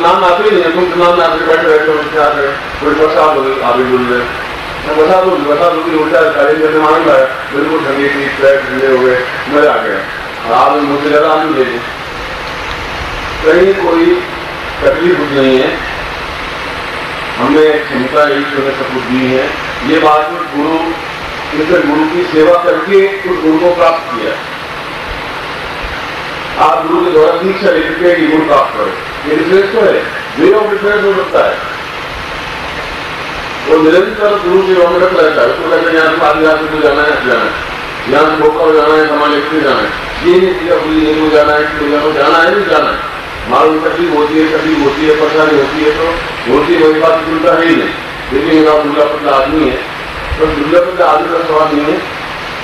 नाम आते ही नहीं, तुम नाम आते बैठे रहते हो, क्या है कोई बरसात हो गई, आप ही बोल रहे बरसात होगी उल्टा कार्य करने मांग रहा है, बिल्कुल ठंडी थी, पैर ठंडे हो गए, मजा आ गया। और आप मुझसे ज़्यादा आनंद ले लें, कहीं कोई तकलीफ नहीं है, हमें क्षमता ईश्वर ने सब कुछ दी है। ये बात में गुरु, इसे गुरु की सेवा करके उस गुरु को प्राप्त किया। आप गुरु के द्वारा दीक्षा लेकर के गुरु प्राप्त करें, ये डिफरेंस तो है, वे ऑफ डिफरेंस हो सकता है। वो निरंतर गुरु सेवा में रख रहता है, उसको कहते हैं यहाँ से आदिवासी को जाना है, जाना है, यहाँ से भोपाल जाना है, हमारे लिए जाना है, ये नहीं किया पूरी नहीं जाना है, जाना है, नहीं जाना है। मालूम तकलीफ होती है, परेशानी होती है, तो होती है, वही बात चिंता है ही नहीं। लेकिन मेरा दुर्गा पत्र आदमी है, तो दुर्गा पत्र आदमी का सवाल नहीं है,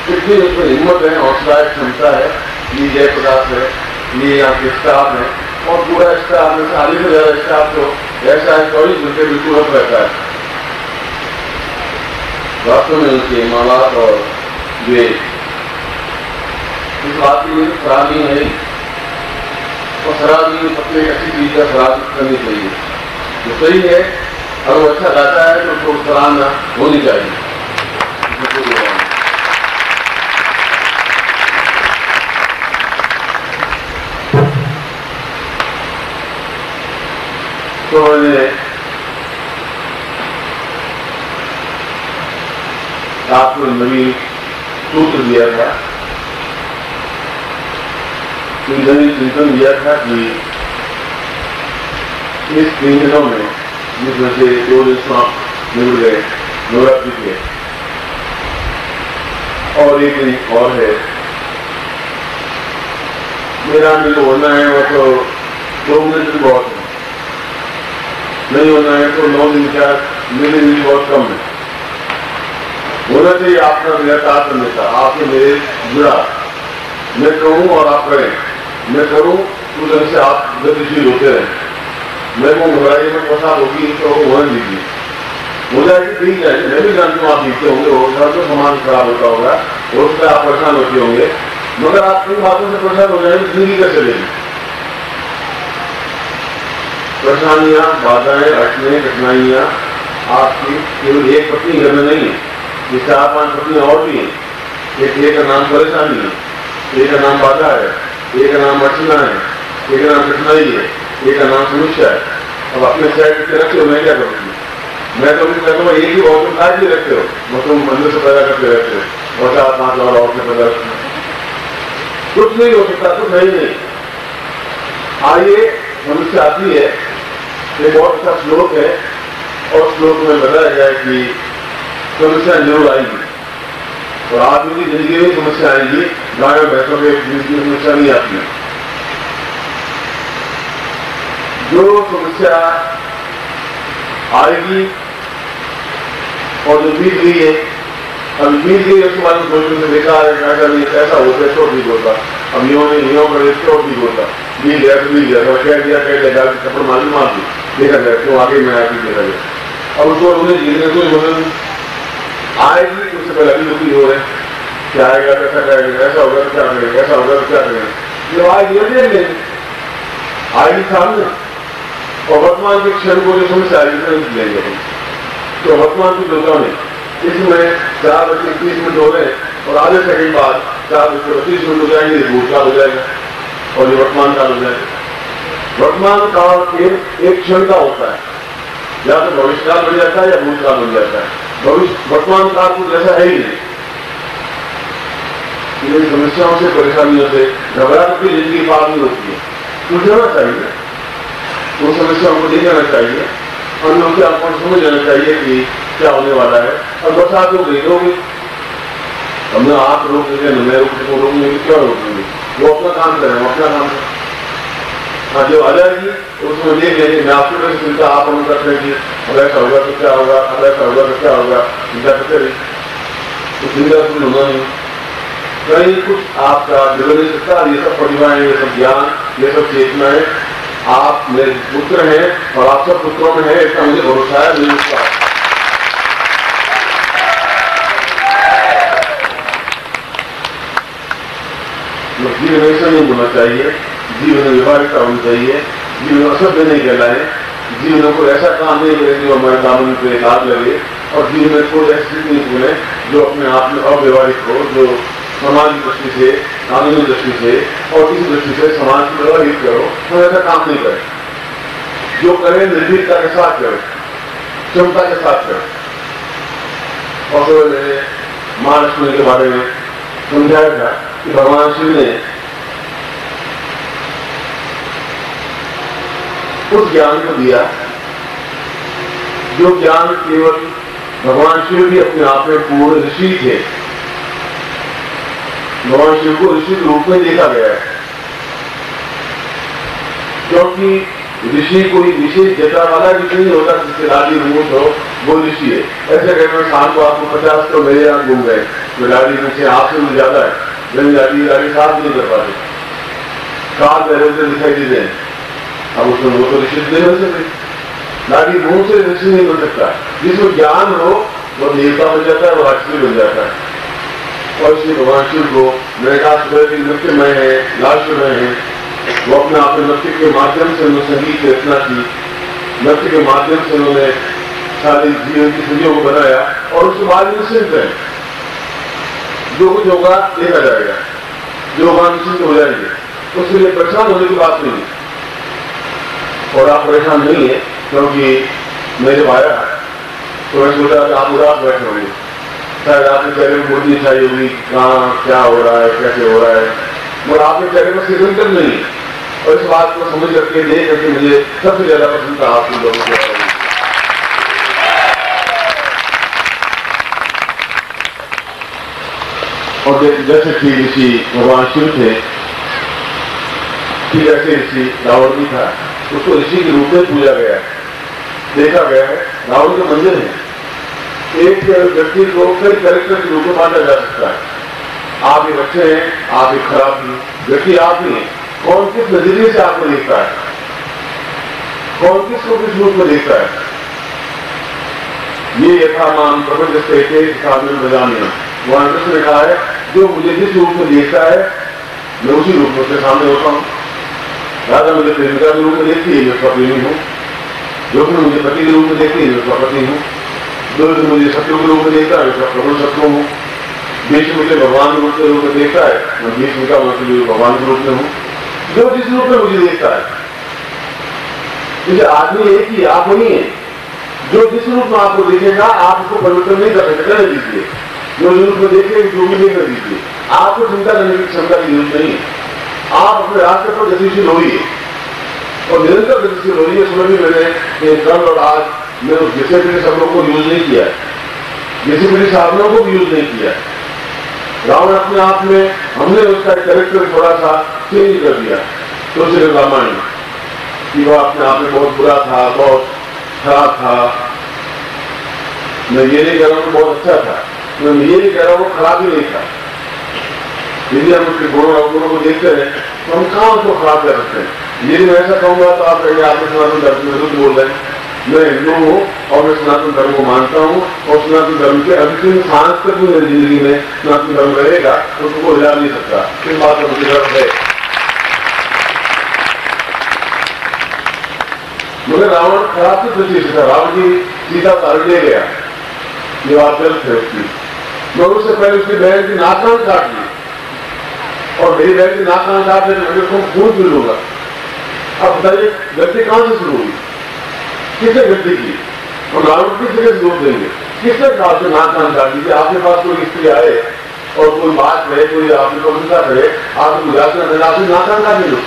कितनी उसमें हिम्मत है, हौसला है, क्षमता है। ये जय प्रकाश है, ये यहाँ के स्टाफ है, और पूरा स्टाफ में 40 से ज़्यादा स्टाफ तो ऐसा है 24 घंटे बिल्कुल रख रहता है। वास्तव में उनके हिमालय और ये इस बात की लिए खराब नहीं है, और शराब नहीं सबसे अच्छी चीज है, शराब करनी चाहिए, जो सही है। अगर वो अच्छा गाता है तो उसको सराहना होनी चाहिए। तो मैंने आपको नवीन सूत्र दिया था, नवीन चिंतन दिया था कि इस 3 दिनों में, जिसमें से 2 दिन समाप्त मिल गए नवरात्रि के, और एक दिन और है, मेरा भी होना है वो तो 2 मिनट भी बहुत है, नहीं होना है तो 9 दिन का मिले भी बहुत कम है। होना चाहिए आपका निरंतर संदेशा, आपने मेरे जुड़ा, मैं कहूँ और आप करें, मैं करूँ तो ढंग से आप गतिशील होते रहें। मैं को घबराइए में पसाद होगी तो होने दीजिए, हो जाएगी, ठीक जाएगी। मैं भी जानता हूँ आप जीते होंगे, घर तो सामान खराब होता होगा, हो सकता है आप परेशान होते होंगे, मगर आप इन बातों से परेशान हो जाएंगे, जिंदगी कैसे चलेगी। परेशानियां, बाधाएं, अड़चने, कठिनाइयां आपकी केवल एक पत्नी घर में नहीं है, ये 4-5 पत्नियां और भी हैं। एक का नाम परेशानी है, एक का नाम बाधा है, एक का नाम अड़चना है, एक का नाम कठिनाई है, एक का नाम समस्या है। अब अपने साइड के रखते हो, मैं क्या करूँगी? मैं तो कहता हूँ एक ही बहुत आज भी रखते हो, मतलब मंदिर से पैदा करते रहते हो, और 4-5 और से पैदा रखते कुछ नहीं हो सकता, कुछ नहीं। आइए समस्या आती है, एक बहुत अच्छा श्लोक है, और श्लोक में बताया गया है कि समस्या जरूर आएगी, और आदमी की जिंदगी में समस्या आएगी, गाय और भैंसों के जिंदगी में समस्या नहीं आती है। जो समस्या आएगी और जो बीत गई है, अब बीत गई उसके बाद सोचने से देखा ऐसा होता है तो ठीक होता, अब नियम करे तो ठीक होता, बीत गया तो बीत गया, कह दिया कपड़ मालूम मार दी, देखा जाए क्यों आगे मैं आगे देखा जाए। अब उसको उन्हें जीने कोई मतलब आएगी, उससे पहले अभी दुखी हो रहे, क्या आएगा, कैसा करेगा, ऐसा होगा तो क्या करेगा, ऐसा होगा तो क्या करेगा, जो आएगी देख आएगी सामने, और वर्तमान के क्षण को जो समस्या आएगी लेंगे। तो वर्तमान की दुर्गा में इसमें 4:30 हो रहे हैं, और आधे सेकंड बाद 4:32 हो जाएंगे, भूतकाल हो जाएगा, और ये वर्तमान काल हो जाएगा। वर्तमान काल एक क्षण का होता है, या तो भविष्य काल बन जाता है या भूतकाल बन जाता है। भविष्य वर्तमान काल को जैसा है ही नहीं। इन समस्याओं से, परेशानियों से घबरा करके जिंदगी पार नहीं होती है, सुलझाना चाहिए, उन समस्याओं को ले जाना चाहिए, और लोग आपको समझ जाना चाहिए कि क्या होने वाला है। और बरसात हो गई होगी, हमने आप रोक देंगे, मैं रोकूंगी, क्या रोकेंगे, वो अपना काम करें, वो अपना काम करें। हाँ, जो आ जाएगी उसमें देख लेंगे, मैं आपको कैसे चिंता आप हम कर लेंगे, अब ऐसा होगा तो क्या होगा, अब ऐसा होगा तो क्या होगा, चिंता करते रही तो चिंता कुछ होना नहीं, कहीं कुछ आपका बिगड़ नहीं सकता। ये सब प्रतिभाएं, ये सब ज्ञान, ये सब चेतनाएं, आप मेरे पुत्र हैं और आप सब पुत्रों में है, इसका मुझे भरोसा है, मुझे विश्वास है। जीवन ऐसा नहीं होना चाहिए, जीवन में व्यवहारिकता होनी चाहिए, जीवन असभ्य नहीं कहलाए, जीवन को ऐसा काम नहीं करें जो हमारे कानून पे लाभ लगे, और जीवन में कोई ऐसी चीज नहीं बोले जो अपने आप में अव्यवहारिक हो, जो समाज की दृष्टि से, कानूनी दृष्टि से और किसी दृष्टि से समाज की प्रभावित करो, तो ऐसा काम नहीं करें। जो करें निर्भीकता के साथ करें, क्षमता के साथ करें। और तो मैंने महालक्ष्मी के बारे में समझाया था कि भगवान शिव ने उस ज्ञान को दिया जो ज्ञान केवल भगवान शिव भी अपने आप में पूर्ण ऋषि थे। भगवान शिव को ऋषि के रूप में देखा गया है, क्योंकि ऋषि कोई विशेष जटा वाला ऋषि नहीं होता जिससे दाढ़ी मूछ हो वो ऋषि है। ऐसे कहते हैं शाम को आपको 50 तो मेरे यहाँ घूम गए, तो दाढ़ी मुझे आपसे भी ज्यादा है, मेरी दाढ़ी साफ नहीं कर पाते, काल बैरोजर दिखाई देते हैं। अब उसमें वो तो ऋषि नहीं बन सकते, दाढ़ी मुंह से ऋषि नहीं बन सकता। जिसमें ज्ञान हो वो देवता बन जाता है, वो राक्षसी बन जाता है। और इसलिए भगवान शिव को मैंने कहा नृत्यमय है, लास्यमय है। वो अपने आप में नृत्य के माध्यम से उन्होंने संगीत की रचना की, नृत्य के माध्यम से उन्होंने सारी जीवन की सदियों को बनाया, और उसके बाद निश्चिंत है, जो कुछ होगा देखा जाएगा, जो होगा निश्चिंत हो जाएंगे, उसके लिए परेशान होने की बात नहीं है। और आप परेशान नहीं है, क्योंकि मैं जब आया तो मैं सोचा कि आप उदास बैठे होंगे, शायद आपके चेहरे में बोलनी चाहिए होगी कहाँ क्या हो रहा है, कैसे हो रहा है, मगर आपके चेहरे में सिग्नल नहीं है। और इस बात को समझ करके देख करके मुझे सबसे ज्यादा पसंद था आप लोगों को। और जैसे कि ऋषि भगवान शिव थे, कि जैसे ऋषि रावण भी था, उसको ऋषि के रूप में पूजा गया है, देखा गया है। रावण के मंदिर है, एक व्यक्ति को कई कैरेक्टर के रूप में बांटा जा सकता है। आप एक अच्छे हैं, आप एक खराब हैं, व्यक्ति आप ही हैं। कौन किस नजरिए से आपको देखता है, कौन किसको किस रूप में देखता है, ये यथामान प्रपंच साधन बजानिया वहां कृष्ण ने कहा है, जो मुझे जिस रूप में देखता है मैं उसी रूप में उसके सामने होता हूँ। राजा मुझे प्रेमिका के रूप में देखती है, मैं उसका प्रेमी हूँ। जो मुझे पति के रूप में देखती है, मैं उसका पति हूँ। जो मुझे शत्रु के रूप में देखता है, मैं उसका प्रबल शत्रु हूँ। देश मुझे भगवान के रूप में देखता है, मैं देश का भगवान के रूप में हूँ। जो जिस रूप में मुझे देखता है, मुझे आदमी एक ही आप नहीं है। जो जिस रूप में आपको देखेगा आप उसको परिवर्तन नहीं कर सकते, रहने दीजिए। जो रूप में देखे जो भी नहीं कर दीजिए, आपको चिंता करने की क्षमता की जरूरत नहीं है। आप अपने रास्ते पर गतिशील होइए और निरंतर गतिशील होइए। सुबह भी मैंने कल और आज मैंने उस डिसिप्लिन शब्दों को यूज नहीं किया, डिसिप्लिन साधनों को भी यूज नहीं किया। रावण अपने आप में हमने उसका कैरेक्टर थोड़ा सा चेंज कर दिया दूसरे रामायण में, कि वह अपने आप में बहुत बुरा था, बहुत खराब था। मैं ये नहीं कह रहा हूँ बहुत अच्छा था, मैं ये नहीं कह रहा हूँ वो खराब ही नहीं था। यदि हम उसके गुणों अवगुणों को देखते हैं तो हम कहाँ उसको खराब कर सकते हैं। यदि मैं ऐसा कहूंगा तो आप कहेंगे आपने सनातन धर्म के विरुद्ध बोल रहे हैं। मैं हिंदू हूँ और मैं सनातन धर्म को मानता हूँ, और सनातन धर्म के अंतिम सांस तक भी मेरी जिंदगी में सनातन धर्म रहेगा, तो उसको हिला नहीं सकता। इस बात का मुझे गर्व है। मगर रावण खराब की दृष्टि से था। रावण की सीता तार ले गया, जो आचरण थे उसकी, मगर उससे पहले उसकी बहन की नाकान काट ली, और मेरी बहन की नाकान काट ली तो मैं खून पी लूंगा। अब बताइए गलती कहां से शुरू हुई, किसने गलती की, और रावण किस जगह से दोष देंगे, किसने कहा से नाकान काट लीजिए। आपके पास कोई स्त्री आए और कोई बात करे, कोई आपकी प्रशंसा करे, आपको उजासना करे, आपसे नाकान काट लो।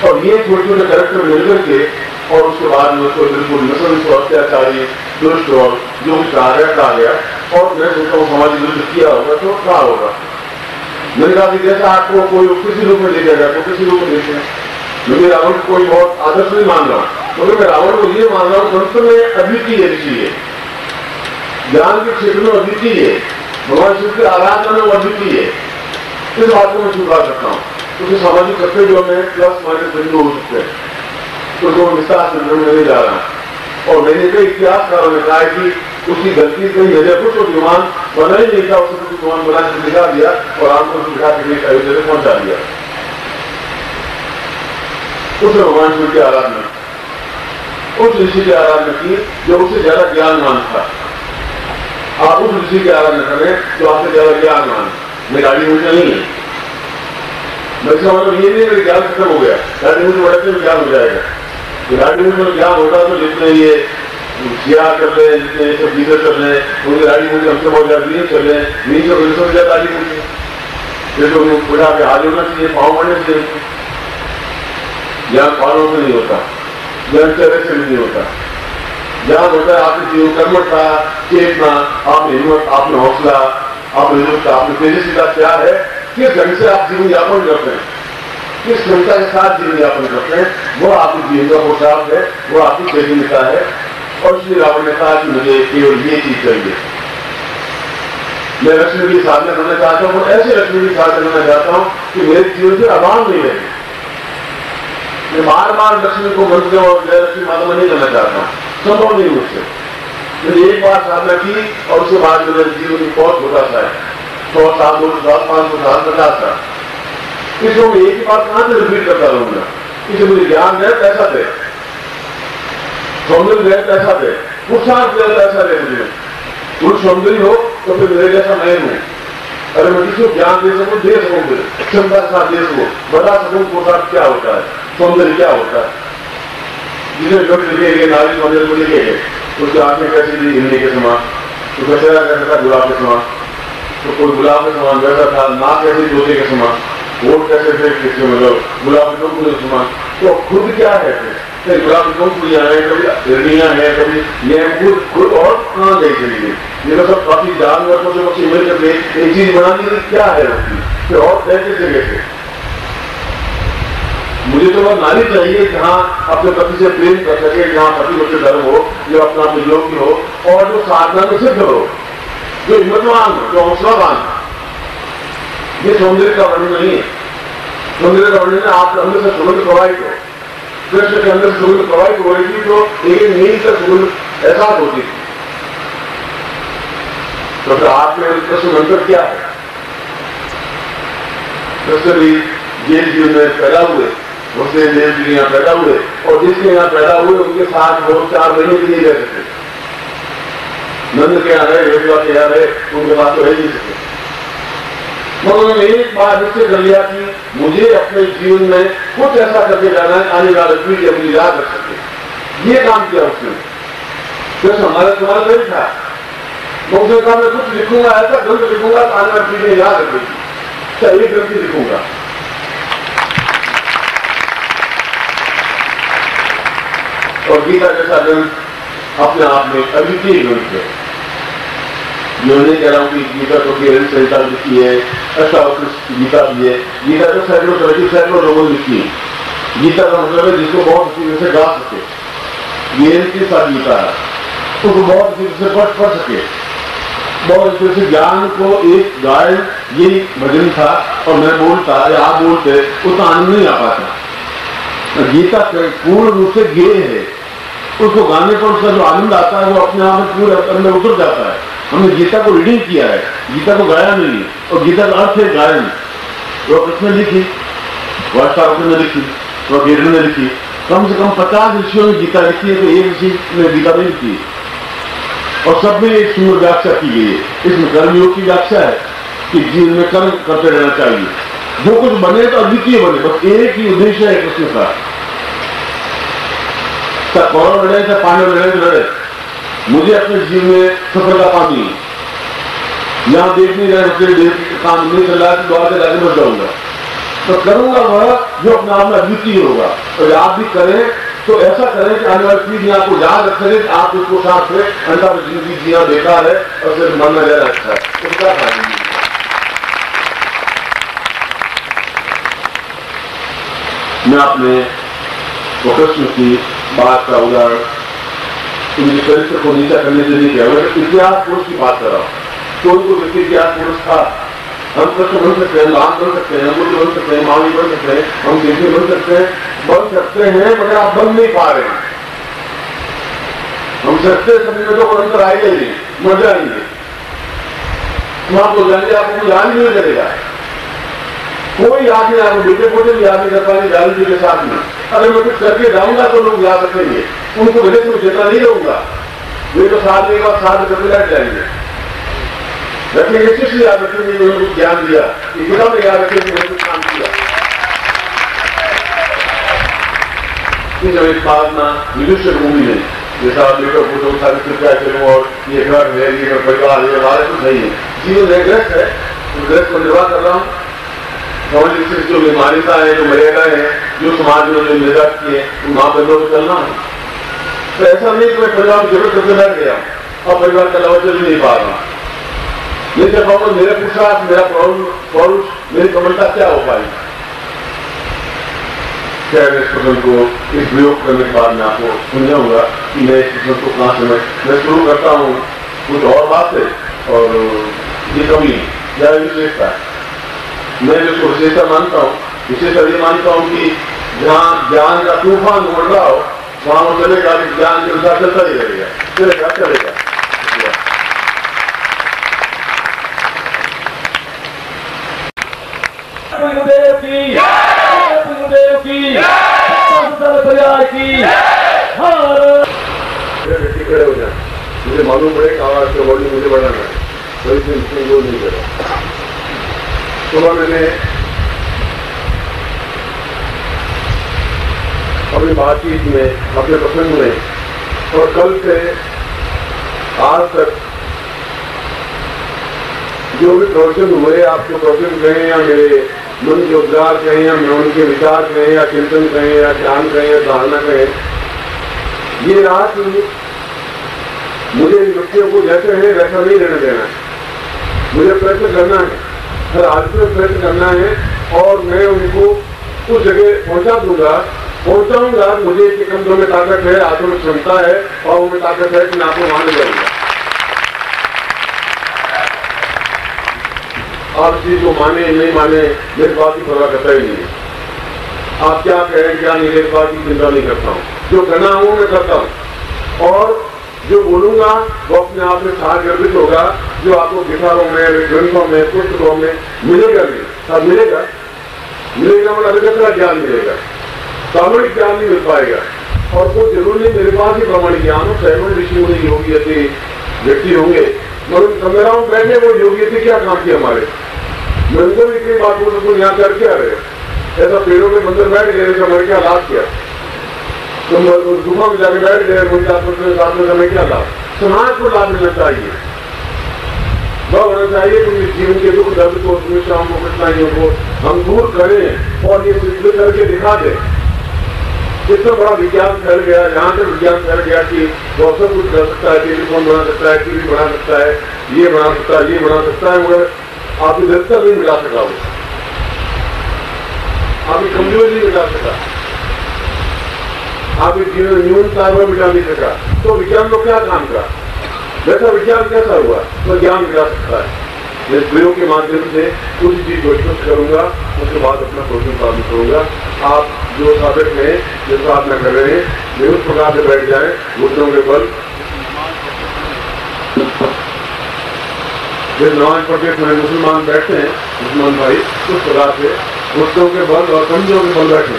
और ये छोटे छोटे कैरेक्टर मिलकर के, और उसके बाद में उसको बिल्कुल नस्ल अत्याचारी दुष्ट और जो कुछ कहा गया, और मैं सोचता हूँ समाज विरुद्ध किया होगा तो क्या होगा। मैंने कहा कि जैसा आपको कोई किसी रूप में देखा जाए तो किसी रूप में देखें। मुझे रावण को कोई बहुत आदर्श नहीं मान रहा, क्योंकि मैं रावण को ये मान रहा हूँ संत में अद्वितीय ऋषि है, ज्ञान के क्षेत्र में अद्वितीय है, भगवान शिव के आराधना में अद्वितीय है। इस बात को मैं स्वीकार करता हूँ। क्योंकि सामाजिक सत्य जो हमें प्लस माइनस बिंदु हो सकते हैं, उसको विस्तार से नहीं जा रहा। और मैंने कई इतिहासकारों ने कहा कि उसकी गलती कहीं है, कुछ तो विमान बना ही नहीं था, उसने कुछ विमान बना के दिखा दिया और आमतौर पर दिखा के अयोध्या में पहुंचा दिया। उसने भगवान शिव की आराधना, उस ऋषि की आराधना की जो उससे ज्यादा ज्ञानवान था। आप उस ऋषि की आराधना करें जो आपसे ज्यादा ज्ञानवान। मेरी गाड़ी मुझे नहीं है, वैसे मतलब ये नहीं मेरे ज्ञान खत्म हो गया, गाड़ी मुझे बढ़ते में ज्ञान हो जाएगा। तो गाड़ी मुझे ज्ञान होता तो जितने ये सिया कर ले, जितने ये सब चीजें कर ले, उनकी गाड़ी मुझे हमसे बहुत ज्यादा नहीं चल रहे, नहीं चल रही, सब ज्यादा गाड़ी मुझे ये तो बुढ़ा के हाथ होना चाहिए, पाँव बढ़ने चाहिए। ज्ञान पालों से नहीं होता, ज्ञान चेहरे से नहीं होता। ज्ञान होता है आपके जीवन कर्मठता, चेतना, आपने हिम्मत, आपने हौसला, आपने योग्यता, आपने तेजस्विता क्या है, किस ढंग से आप जीवन यापन करते हैं, किस क्षमता के साथ जीवन यापन करते हैं, वो आपके जीवन का पोशाक है, वो आपकी चेतनता है। और इसलिए रावण ने कहा कि मुझे केवल ये चीज चाहिए, मैं लक्ष्मी की साधना करना चाहता हूँ, ऐसे लक्ष्मी की साधना करना चाहता हूँ कि मेरे जीवन से अभाव नहीं रहे। मैं बार बार लक्ष्मी को मंत्र और जय लक्ष्मी माता में नहीं करना चाहता हूँ, संभव नहीं मुझसे। मैंने एक बार साधना की और उसके बाद मेरे जीवन बहुत छोटा सा है, 100 साल, 200 साल, 500 साल, 50 साल, इसको मैं एक ही बात कहां से रिपीट करता रहूंगा। इसे मुझे ज्ञान दे, पैसा दे, सौंदर्य दे, पैसा दे, पुरुषार्थ दे, पैसा दे। मुझे पुरुष सौंदर्य हो तो फिर मेरे जैसा मैं हूं। अगर मैं किसी को ज्ञान दे सकूं, दे सकूं, क्षमता के साथ दे सकूं, बता सकूं पुरुषार्थ क्या होता है, सौंदर्य क्या होता है। जिसे लोग लिखेंगे नारी सौंदर्य को लिखेंगे, उसकी आंखें कैसी थी हिंदी के समान, तो कचरा कैसा था गुलाब के समान, तो कोई गुलाब के समान वैसा था, नाक कैसे तोते के समान, वोट कैसे थे किसी मतलब गुलाब के टोकरी के समान। तो खुद क्या है फिर, गुलाब की टोकरियां हैं, कभी हिरनियां हैं, कभी ये खुद और कहाँ गई चली गई। ये तो सब काफी जानवर को जो मिलकर एक चीज बना दी, क्या है उसकी, फिर और कैसे जगह से। मुझे तो वह नारी चाहिए जहां अपने पति से प्रेम कर सके, जहां पति मुझसे डर हो, जो अपना योग्य हो और जो साधना में सिद्ध हो, जो हिम्मतवान हो, जो हौसलावान हो। ये सौंदर्य का वर्णन नहीं है। सौंदर्य का वर्णन है आप अंदर से सुगंध प्रवाहित हो, कृष्ण के अंदर सुगंध प्रवाहित हो रही थी, तो एक नींद का सुगंध एहसास होती थी। तो फिर आपके कृष्ण अंतर क्या है? कृष्ण भी जेल जीवन में पैदा हुए, उससे देव जी यहाँ पैदा हुए, और जिसके यहाँ पैदा हुए उनके साथ वो 4 महीने के लिए रह सके। नंद के यहाँ रहे, यशोदा के यहाँ रहे, उनके पास तो रह नहीं सके। मगर उन्होंने एक बार निश्चय कर लिया कि मुझे अपने जीवन में कुछ ऐसा करके जाना है, आने वाले पीढ़ी अपनी याद रख सके। ये काम किया उसने। तो हमारा तुम्हारा नहीं था, उसने कहा मैं कुछ लिखूंगा, ऐसा ग्रंथ लिखूंगा तो आने वाली पीढ़ी याद रखेगी, चाहे एक ग्रंथ लिखूंगा। और गीता जैसा ग्रंथ अपने आप में अद्वितीय ग्रंथ है। मैं नहीं कह रहा हूं कि गीता तो केवल संहिता लिखी है, अष्टावक्र गीता भी है। गीता तो सैकड़ों तरह की सैकड़ों लोगों ने लिखी है। गीता का मतलब है जिसको बहुत अच्छी से गा सके, ये के साथ गीता है, उसको बहुत अच्छी से पढ़ सके, बहुत अच्छे से ज्ञान को एक गायन, ये भजन था और मैं बोलता या आप बोलते उतना आनंद नहीं आ पाता। गीता पूर्ण रूप से गेय है, उसको गाने पर उसका जो आनंद आता है वो अपने आप में पूरे अंदर उतर जाता है। हमने गीता को रीडिंग किया है, गीता को गाया नहीं है, और गीता का अर्थ है गायन। वो कृष्ण ने लिखी, वाष्टावक्र ने लिखी, वगैरह ने लिखी, कम से कम 50 ऋषियों ने गीता लिखी है, तो एक ऋषि ने गीता नहीं लिखी, और सब में एक सुंदर व्याख्या की गई है। इसमें कर्मयोग की व्याख्या है कि जीवन में कर्म करते रहना चाहिए, जो कुछ बने तो अद्वितीय बने, बस एक ही उद्देश्य है कृष्ण का। चाहे कौरव लड़े, चाहे पांडव लड़े, मुझे अपने जीवन में सफलता पानी है। यहां देख नहीं रहे देश का काम नहीं चल रहा है, द्वार से जाकर बच जाऊंगा, तो करूंगा वह जो अपने आप में अद्वितीय होगा। और आप भी करें तो ऐसा करें कि आने वाली पीढ़ी आपको याद रखें, आप उसको साथ में अंदर जिंदगी जीना बेकार है और सिर्फ मरना ज्यादा अच्छा है, तो क्या फायदा। मैं अपने कृष्ण की बात का उदाहरण उनके चरित्र को नीचा करने से नहीं किया, मैं इतिहास पुरुष की बात कर रहा हूँ। तो उनको व्यक्ति इतिहास पुरुष था। हम कृष्ण बन सकते हैं, राम बन सकते हैं, बुद्ध बन सकते हैं, महावीर बन सकते हैं, हम कृष्ण बन सकते हैं, मगर आप बन नहीं पा रहे हैं। हम सत्य समय में तो अंतर आएगा ही नहीं, मर जाएंगे, तो आप लोग जाएंगे, आपको याद नहीं लगेगा। कोई आगे आपको बेटे पोटे भी याद नहीं कर पाएंगे लालू जी के साथ में। अगर मैं कुछ करके जाऊंगा तो लोग याद रखेंगे, उनको वजह से जितना नहीं रहूंगा, वे तो साथ के बाद साथ करके बैठ जाएंगे। रखेंगे किस याद रखेंगे, उन्होंने कुछ ज्ञान दिया, कितना में याद रखेंगे उन्होंने कुछ काम किया। इस बात ना युधिष्ठिर भूमि में जैसा बेटा फोटो सारी कृपया करूँ और ये घर है, ये घर परिवार है, हमारे कुछ नहीं है, जीवन में ग्रस्त है, ग्रस्त को निर्वाह कर रहा हूँ। समाज से जो बीमारियां है, जो मर्यादा है, जो समाज में जो निर्वाह की है, उन मापदंडों को चलना है। तो ऐसा नहीं कि मैं परिवार की जरूरत करके बैठ गया और परिवार का अलावा चल नहीं पा रहा। नहीं कर पाऊंगा, मेरा पुरुषार्थ, मेरा पौरुष, मेरी कमलता क्या हो पाएगी। खैर इस प्रश्न को इस प्रयोग करने के बाद मैं आपको समझाऊंगा कि मैं इस प्रश्न को कहाँ से मैं शुरू करता हूँ कुछ और बात है और ये कमी या विशेषता है। मैं जिसको विशेषता मानता हूँ, विशेषता ये मानता हूँ कि जहाँ ज्ञान का तूफान उड़ रहा हो वहां वो चलेगा, ज्ञान के अनुसार चलता ही रहेगा, चलेगा चलेगा। खड़े हो जाए, मुझे मालूम पड़े कि आवाज का बॉडी मुझे बढ़ाना है, कोई दिन वो नहीं करा। सुबह मैंने अपनी बातचीत में, अपने प्रसंग में और कल से आज तक जो भी प्रवचन हुए, आपको प्रवचन कहें या मेरे मन के उद्गार कहें या उनके विचार कहें या चिंतन कहें या ध्यान कहें या धारणा कहें, ये रात मुझे इन व्यक्तियों को जैसे है वैसा नहीं रहने देना है। मुझे प्रयत्न करना है, हर आदमी में प्रयत्न करना है और मैं उनको उस जगह पहुंचाऊंगा। मुझे कि कंधों में ताकत है, हाथों में क्षमता है, पाँव में ताकत है कि मैं आपको वहां ले जाऊंगा। आप चीज को माने नहीं माने मेरी बात की परवाह करता ही नहीं है। आप क्या कहें क्या नहीं, मेरी बात की चिंता नहीं करता हूँ। जो करना हूं मैं करता हूँ और जो बोलूंगा वो अपने आप में सार्वजनिक होगा, जो आपको किताबों में, ग्रंथों में, पुस्तकों में मिलेगा नहीं। अब मिलेगा मतलब अधिकतर ज्ञान मिलेगा, सामूहिक ज्ञान नहीं मिल पाएगा। और कोई जरूर नहीं मेरे पास ही प्रमाणिक ज्ञान हो, सैकड़ों ऋषि मुनि योगी ऐसे व्यक्ति होंगे, मगर कमराओं में बैठे वो योगी थे क्या काम किया हमारे। मैं उनको भी कई बात बोल सकूँ, यहाँ कर क्या रहे, ऐसा पेड़ों के मंदिर बैठ गए, हमारे क्या लाभ किया, तुम गुफा में जाके बैठ गए, मुझे साथ में समय क्या लाभ। समाज को लाभ मिलना चाहिए, वह होना चाहिए कि जीवन के दुख दर्द को, समस्याओं को, कठिनाइयों को हम दूर करें और ये सिद्ध करके दिखा दें। इतना बड़ा विज्ञान फैल गया, यहाँ तक विज्ञान फैल गया कि वो सब कुछ कर सकता है, टेलीफोन बना सकता है, टीवी बना सकता है, ये बना सकता है, ये बना सकता है, मगर आपकी दृढ़ता नहीं मिला सका, वो आपकी कमजोरी नहीं मिटा सका, आपके जीवन न्यूनता वो मिटा नहीं सका। तो विज्ञान को क्या काम का, वैसा विज्ञान कैसा हुआ, तो ज्ञान मिटा सकता है। मैं प्रयोग के माध्यम से उसी चीज को स्पष्ट करूंगा, उसके बाद अपना प्रश्न प्रारंभ करूंगा। आप जो साबित में जो साधना कर रहे हैं वे उस प्रकार से बैठ जाए, घुटनों के बल, जब नमाज पढ़ते समय मुसलमान बैठते हैं, मुसलमान भाई उस प्रकार से घुटनों के बल और कंधों के बल बैठे,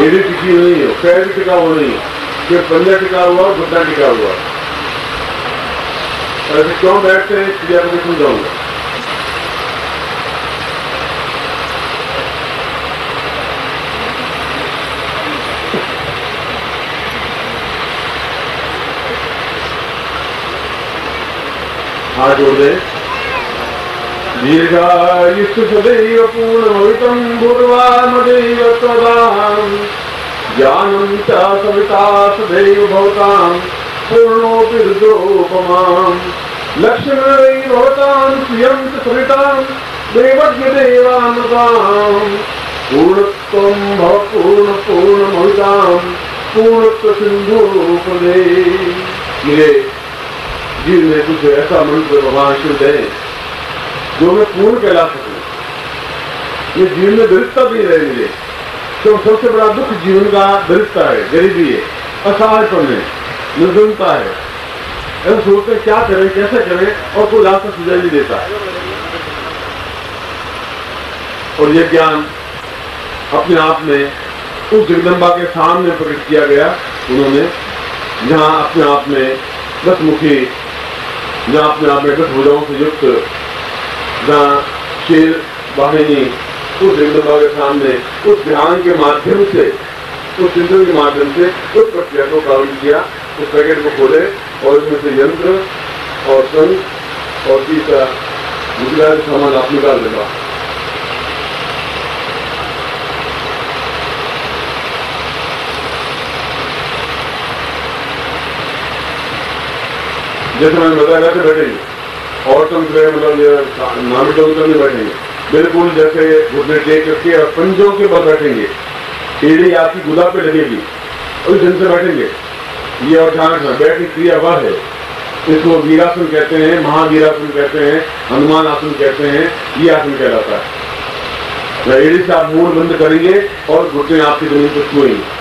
एड़ी टिकी नहीं हो, पैर भी टिका हुआ नहीं हो, सिर्फ पंजा टिका हुआ और घुटना टिका हुआ। ऐसे क्यों बैठते हैं इसलिए आपको समझाऊंगा। हाथ जोड़ दे। दीर्घायुष्य सदैव पूर्णभवितं भूर्वामदैव त्वदाम् ज्ञानं च सविता सदैव भवतां पूर्णोऽपि रुद्रोपमाम् लक्ष्मणै भवतां श्रियं च सवितां देवज्ञदेवानुताम् पूर्णत्वं भव पूर्णभवितां पूर्णत्व सिन्धुपदे। मेरे जीवन में कुछ ऐसा मंत्र भगवान शिव दें जो मैं पूर्ण कहला सकूं। ये जीवन में दरिद्रता भी रहे मिले, तो सबसे बड़ा दुख जीवन का दरिद्रता है, गरीबी है, असहायपन है, निर्धनता है। ऐसा सोचते क्या करें, कैसे करें, और कोई रास्ता सुझाव नहीं देता है। और ये ज्ञान अपने आप में उस जगदम्बा के सामने प्रकट किया गया। उन्होंने जहाँ अपने आप में 10 मुखी, जहाँ अपने आप में 10 भुजाओं से युक्त, जहाँ शेर वाहिनी उस जगदम्बा के सामने उस ध्यान के माध्यम से, उस चिंतन के माध्यम से उस प्रक्रिया को प्रारंभ किया। उस पैकेट को खोले और उसमें से यंत्र और शंख और तीसरा मुद्रा सामान आप निकाल देगा। जैसे मैंने बताया कैसे बैठेंगे और तुम मतलब नामिटों नहीं बैठेंगे, बिल्कुल जैसे घुटने टेक करके और पंजों के बल बैठेंगे, एड़ी आपकी गुदा पे लगेगी और ढंग से बैठेंगे। ये और ध्यान रखना, बैठने की क्रिया वह है, इसको वीरासन कहते हैं, महावीरासन कहते हैं, हनुमान आसन कहते हैं, ये आसन कहलाता है। एड़ी से आप मूड बंद करेंगे और घुटने आपकी जमीन को छुएंगे।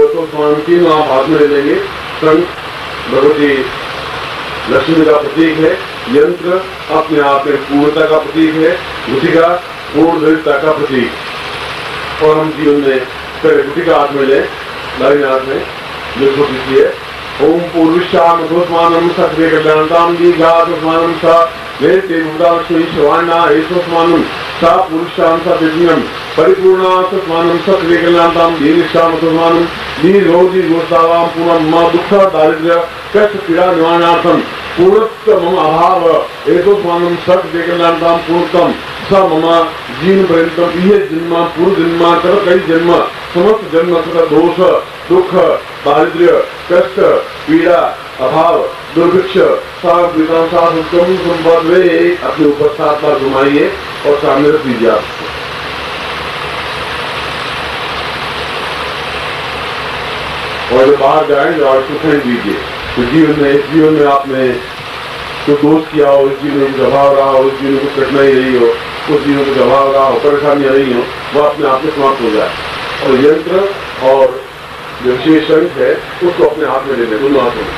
तो स्वामी तीनों आप हाथ में ले लेंगे। शंख भगवती लक्ष्मी का प्रतीक है, यंत्र अपने आप में पूर्णता का प्रतीक है, गुटिका पूर्ण दरिद्रता का प्रतीक। और हम जीवन में पहले गुटिका हाथ में ले, दाहिने हाथ में जो छोटी सी है, ओम पूर्विशाम दोस्मानम सक्रिय कल्याणताम दीघादोस्मानम सा वेते मुदालक्ष्मी श्रवाणा एसोस्मानम सा पुरुषाम सा दिव्यम परिपूर्णा सस्मानम सक्रिय कल्याणताम दीनिष्ठाम दोस्मानम दीर्घोदि गोस्तावाम पूर्णम मा दुख दारिद्र्य कष्ट पीड़ा निवारणार्थम पूर्णत्व मम अभाव एतोस्मानम सक्रिय कल्याणताम पूर्णतम स मम जीवन पर्यंतम ये जन्म पूर्व जन्म कर कई जन्म समस्त जन्म तथा दोष दुख दारिद्र्य कष्ट पीड़ा अभाव दुर्भिक्ष अपने ऊपर 7 बार घुमाइए और सामने रख दीजिए। आप और जब बाहर जाएंगे और सुखें दीजिए। तो जीवन में आपने तो दोष किया हो, इस जीवन में कुछ अभाव रहा हो, इस जीवन में कुछ कठिनाई रही हो, उस जीवन में कुछ अभाव रहा हो, परेशानियां रही हो, वह अपने आप में समाप्त हो जाए। और यंत्र और जो विशेष शंख है उसको अपने हाथ में ले लें, दोनों हाथों में।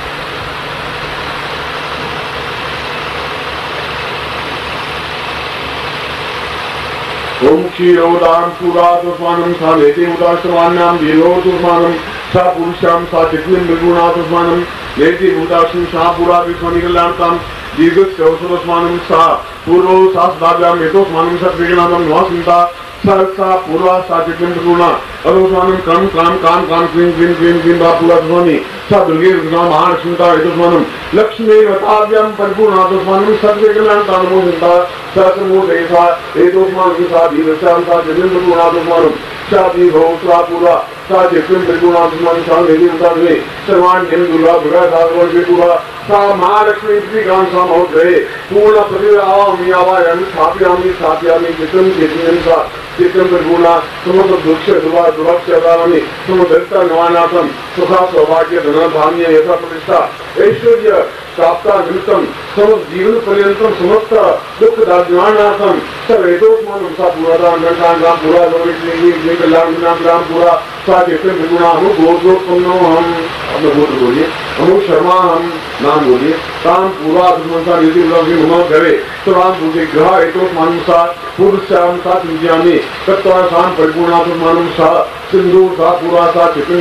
ओम क्षीरोदान पुरातोस्मानम सा लेते उदाश्रमान्याम वीरोतोस्मानम सा पुरुषाम सा चित्निम मृगुणातोस्मानम लेते उदाश्रम सा पुरा विश्वानि कल्याणताम दीर्घोस्मानम सा पूर्व सा सदाभ्याम एतोस्मानम सा त्रिगुणानम नवासिंता सा पूर्वा सा चित्निम मृगुणा अदोस्मानम काम काम काम काम क्लीन क्लीन क्लीन क्लीन बा पूरा ध्वनि सा दुर्गे रुद्रा महालक्ष्मीता एतोस्मानम लक्ष्मी वताभ्याम परिपूर्णातोस्मानम सर्वे कल्याणताम नमोसिंता सहस्रमूर्ते सा एतोस्मानम सा दीर्घश्याम सा चित्निम मृगुणातोस्मानम सा दीर्घो सा पूरा सा चित्निम मृगुणातोस्मानम सा देवी उतारवे सर्वाण्यं दुर्गा दुर्गा सागवर विपुरा सा महालक्ष्मी श्रीकांत सा महोदय पूर्ण प्रतिरामी आवायामि स्थापयामि स्थापयामि चित्तं चित्तं सा चित्तं मृगुणा समस्त दुक्ष दुर्वा दुर्भक्ष दावामि समदत्ता नवानाथम सुखा सौभाग्य धन धान्य यथा प्रतिष्ठा ऐश्वर्य प्राप्ता निमित्तम समस्त जीवन पर्यंतम समस्त दुख दाज्ञानार्थम सर्वेदोस्मानम सा पूरादान गंगान पूरा लोके कल्याण नाम पूरा सा चित्तं मृगुणा हम गोत्रोत्पन्नो हम अपने गोत्र बोलिए, हम शर्मा हम नाम बोलिए, ताम पूरा दुष्मंसा नीति मम करे तो राम पूजे ग्रह एतोस्मानम सा पूर्वश्याम सा चिंत्यामि तत्वासाम परिपूर्णात्मानम सा सिंधु सा पूरा सा चित्तं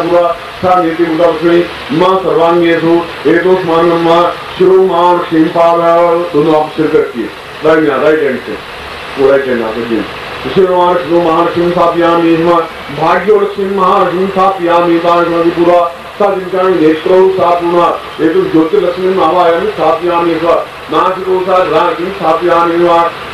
पूरा सा नीति मुदालक्ष्मी मां सर्वांगेषु एतोस्मानम मां शिरो मां क्षीणपाद। दोनों आप सिर रखिए, राइट हैंड से, वो राइट हैंड आप रखिए। शिरो महालक्ष्मी स्थापयामि भाग्योलक्ष्मी महालक्ष्मी स्थापयामि पूरा सा चिंतामि नेत्रो सा पूर्णा एतु ज्योतिर्लक्ष्मी आवायामि स्थापयामि नासिको सा घ्राणक्ष्मी स्थापयामि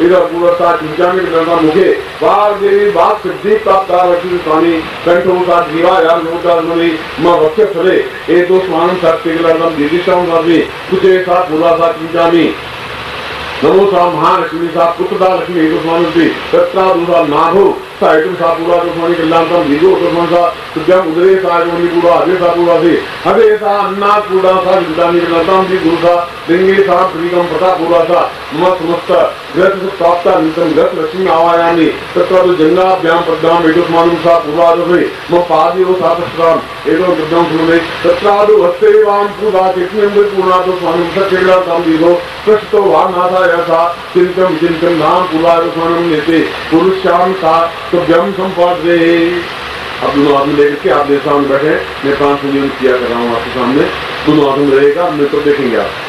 इधर पूर्व सा चिंतामि गंगा मुखे वाग्देवी वाक् सिद्धि प्राप्ता लक्ष्मी स्वामी कंठो सा जीवायाम नोदास्मि म वक्षस्थले एतोस्मानं सत्तिकलर्णं दीर्घिष्ठं सर्वे कुचे सा पूर्वा सा चिंतामि नमो सा महालक्ष्मी सा पुत्रदा लक्ष्मी एतोस्मानं तत्रा दूरा नाभो सा एतु सा पूरा दोस्मानि कल्याणताम दीर्घो दोस्मान सा तुभ्यं उदरे सा योनि पूरा हरे सा पूरा से हरे सा अन्नात् पूरा सा चिंतामि कल्याणताम दीर्घो सा लिंगे सा प्रीकम पता पूरा सा मम समस्त ग्रथ प्राप्त निमित्तं ग्रथ लक्ष्मी आवायामि तत्र जंगाभ्यां पद्मां एतस्मानं सा पूर्वादवे मम पादयोः सातस्राम एतो गृद्धं सुमे तत्रादु वस्तेवां पूर्वा किस्मिन् पूर्णातो स्वानं सकेला तां दीर्घो प्रष्टो वानाथाय सा चिंतम चिंतम नाम पूर्वादस्मानं नेते पुरुषां सा तुभ्यं संपादे। अब दोनों आदमी लेकर के आप मेरे सामने बैठे, मैं 5 मिनट किया कर रहा हूँ आपके सामने, दोनों आदमी रहेगा, मैं तो देखेंगे आप।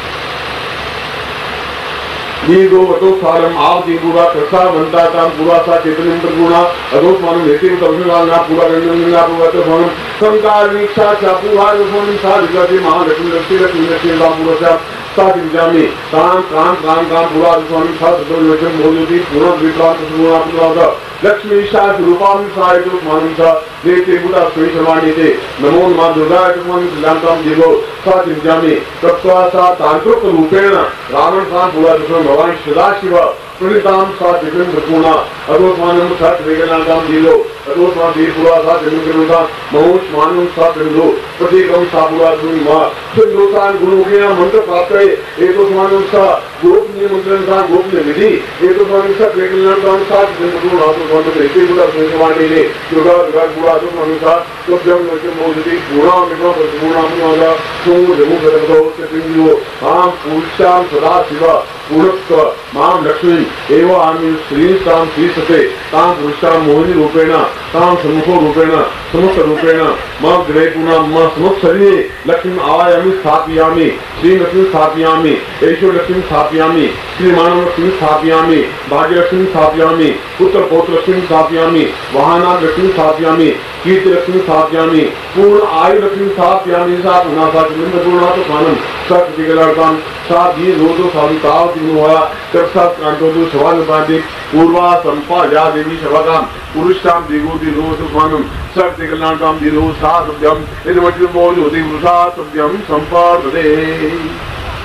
दीर्घो वतो सारम आप दीर्घुरा कृषा बनता ताम पूरा सा चेतन गुणा अदोष मानव लेते हुए तब ना पूरा गंगा पूरा तो भवन संकार निक्षा चापूहा रसोन सा विगति महालक्ष्मी लक्ष्मी लक्ष्मी लक्ष्मी राम पूरा सा साथ विजामी काम काम काम काम पूरा रसोन सा तो लक्ष्मी बोलती पूरा विक्रांत पूरा पूरा लक्ष्मी शाह रूपाम साय तो मानव सा देते बुरा स्वी समानी थे नमो नमः दुर्गा तुमन जानताम जीवो साथ विजामी तत्वा सा तांत्रिक रूपेण रावण सा पूरा रसोन भगवान सदाशिव प्रणिताम सा विक्रम प्रपूर्णा अदोस्मानं सा त्रिगणानाम दीलो अदोस्मान दीपुरा सा जन्मकृता महोस्मानं सा कृंदो प्रतीकम सा पूरा दुर्मा सुन्दोसान गुरुमुखेन मंत्र प्राप्त है एतोस्मानं सा गोपनीय मंत्र सा गोपनीय विधि एतोस्मानं सा त्रिगणानाम सा जन्मकृता अदोस्मानं ऐसे पूरा सुनवाणी ने दुर्गा दुर्गा पूरा अदोस्मानं सा तो जब लक्ष्मी मोदी पूरा मिलो पूर्णा पूरा सोम जमु करदो चतुर्यो आम पुरुषां सदा शिव पूर्णत्व माम लक्ष्मी एवं आमी श्री ताम श्री सते ताम पुरुषां मोहिनी रूपेण ताम सम्मुखो रूपेण समस्त रूपेण मां ग्रहे पुनः मां समस्त शरीरे लक्ष्मी आवायामि स्थापयामि श्री लक्ष्मी स्थापयामि ऐश्वर्य लक्ष्मी स्थापयामि श्री मानव लक्ष्मी स्थापयामि भाग्य लक्ष्मी स्थापयामि पुत्र पौत्र लक्ष्मी स्थापयामि वाहनां लक्ष्मी स्थापयामि कीर्ति लक्ष्मी स्थापयामि पूर्ण आयु लक्ष्मी स्थापयामि सा पुनः सा पूर्णातो स्वानं सत्विकलार्थं सा दी रोदो साविताव दिनुवा तत्सात कांतो दु सवाल बादे पूर्वा संपाया देवी शवकाम पुरुषां दिगोदि रोदो स्वानं सत्विकलार्थं दिनो सा सभ्यम इदमति मोदि वृषा सभ्यम संपादते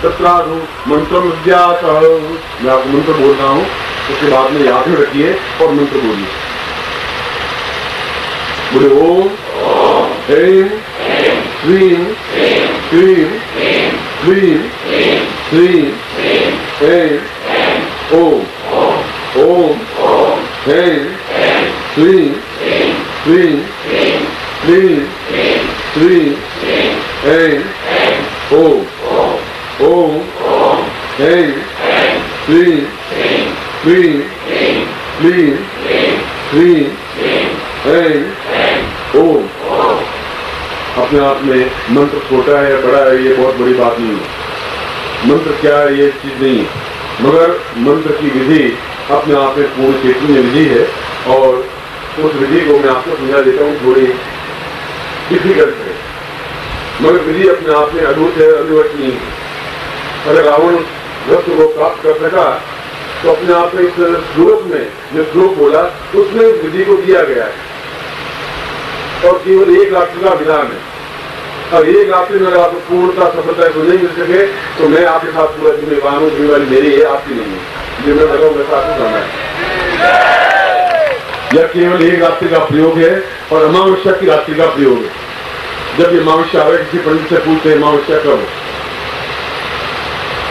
तत्रादो मंत्रम विद्यात। मैं आपको मंत्र बोल रहा हूँ, उसके बाद में याद में रखिए और मंत्र बोलिए। बोले ओम ऐं ह्रीं क्लीं ह्रीं श्रीं ऐं ओम ओम ऐं ह्रीं क्लीं क्लीं श्रीं ऐं ओम ओम ऐं ह्रीं क्लीं क्लीं श्रीं ऐं ओम। अपने आप में मंत्र छोटा है या बड़ा है ये बहुत बड़ी बात नहीं है। मंत्र क्या है ये चीज नहीं है, मगर मंत्र की विधि अपने आप में पूर्ण चैतन्य विधि है और उस विधि को मैं आपको समझा देता हूँ। थोड़ी डिफिकल्ट है मगर विधि अपने आप में अद्भुत है, अनिवर्तनीय है। अगर रावण वस्तु को प्राप्त कर सका तो अपने आप में इस श्लोक में जो श्लोक बोला उसमें विधि को दिया गया है और केवल एक रात्रि का विधान है। और एक रात्रि में अगर आपको पूर्णता सफलता को नहीं मिल सके तो मैं आपके साथ पूरा जिम्मेवार हूँ, जिम्मेवारी मेरी है, आपकी नहीं है। जो मैं बताऊँ वैसा आपको करना है। यह केवल एक रात्रि का प्रयोग है और अमावस्या की रात्रि का प्रयोग है। जब ये अमावस्या आवे किसी पंडित से पूछते हैं अमावस्या कब,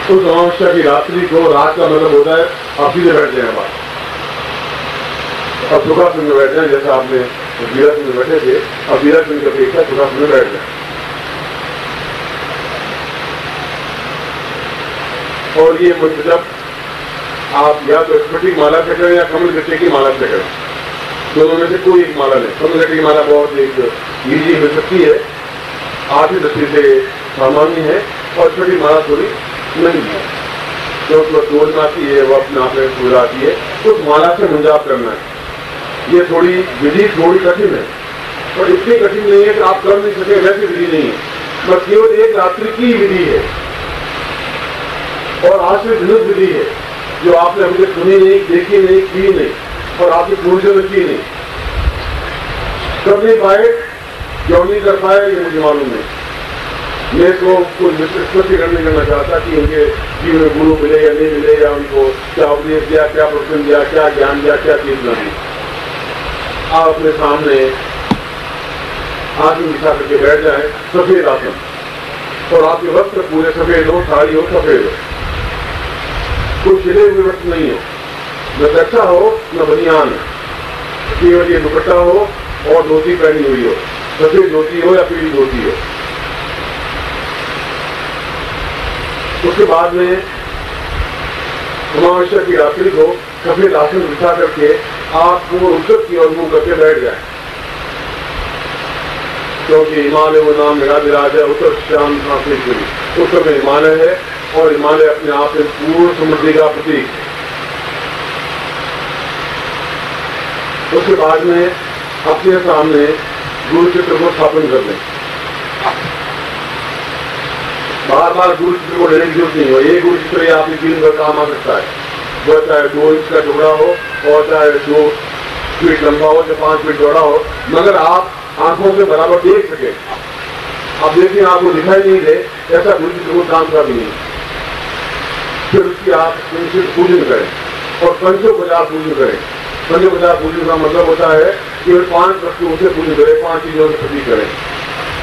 उस अमावस्या की रात्रि को, रात का मतलब होता है आप सीधे बैठ जाए बात अब सुखासन में बैठ जाए, जैसा आपने वीरासन में बैठे थे, अब वीरासन की अपेक्षा सुखासन में बैठ जाए। और ये मंत्र जब आप या तो स्फटिक माला से करें या कमल गट्टे की माला से करें, दोनों में से कोई एक माला नहीं। कमल गट्टे की माला बहुत एक इजी मिल सकती है, आधी दृष्टि से सामान्य है, और स्फटिक माला थोड़ी नहीं है, जो तोड़ आती है वो अपने आप में सुधर आती है। उस माला से मुंजाप करना है। ये थोड़ी विधि थोड़ी कठिन है, पर इतनी कठिन नहीं है कि आप कर नहीं सके, वैसी विधि नहीं है, बस केवल एक रात्रि की विधि है और आश्रित विधि है जो आपने अभी तक सुनी नहीं, देखी नहीं, की नहीं और आपके पूर्वजों ने की नहीं। कर नहीं पाए, क्यों नहीं कर पाए ये मुझे मालूम नहीं। मैं इसको कुछ स्पष्टीकरण नहीं करना चाहता कि उनके जीवन में गुरु मिले या नहीं मिले, या उनको क्या उपदेश दिया, क्या प्रश्न दिया, क्या ज्ञान दिया, क्या चीज नहीं। आप अपने सामने आसन बिछा करके बैठ जाए, सफेद आसन, और आपके वस्त्र पूरे सफेद हो, साड़ी हो सफेद हो, कोई छिले हुए वस्त्र नहीं हो, न कच्चा हो न बनियान, केवल ये दुपट्टा हो और धोती पहनी हुई हो, सफेद धोती हो या पीली धोती हो। उसके बाद में अमावस्या की रात्रि को सफेद आसन बिछा करके आप पूर्ण उत्तर की ओर मुंह करके बैठ जाए, क्योंकि हिमालय वो नाम मेरा विराज है, उत्तर श्याम उत्तर में हिमालय है और हिमालय अपने आप में पूर्ण समृद्धि का प्रतीक है। उसके बाद में अपने सामने गुरु चित्र को स्थापन कर लें। बार बार गुरु चित्र को लेने की जरूरत नहीं हो, ये गुरु चित्र ये आपके जीवन भर काम आ सकता है। वो चाहे 2 इंच का टुकड़ा हो और चाहे 2 फीट लंबा हो, चाहे 5 फीट चौड़ा हो, मगर आप आंखों से बराबर देख सके। आप देखिए आपको दिखाई नहीं दे, ऐसा गुरु चित्र को काम का भी नहीं। फिर उसकी आप पूजन करें और पंचोपचार पूजन करें। पंचोपचार पूजन का मतलब होता है केवल 5 वस्तुओं से पूजन करें, 5 चीजों से पूजन करें।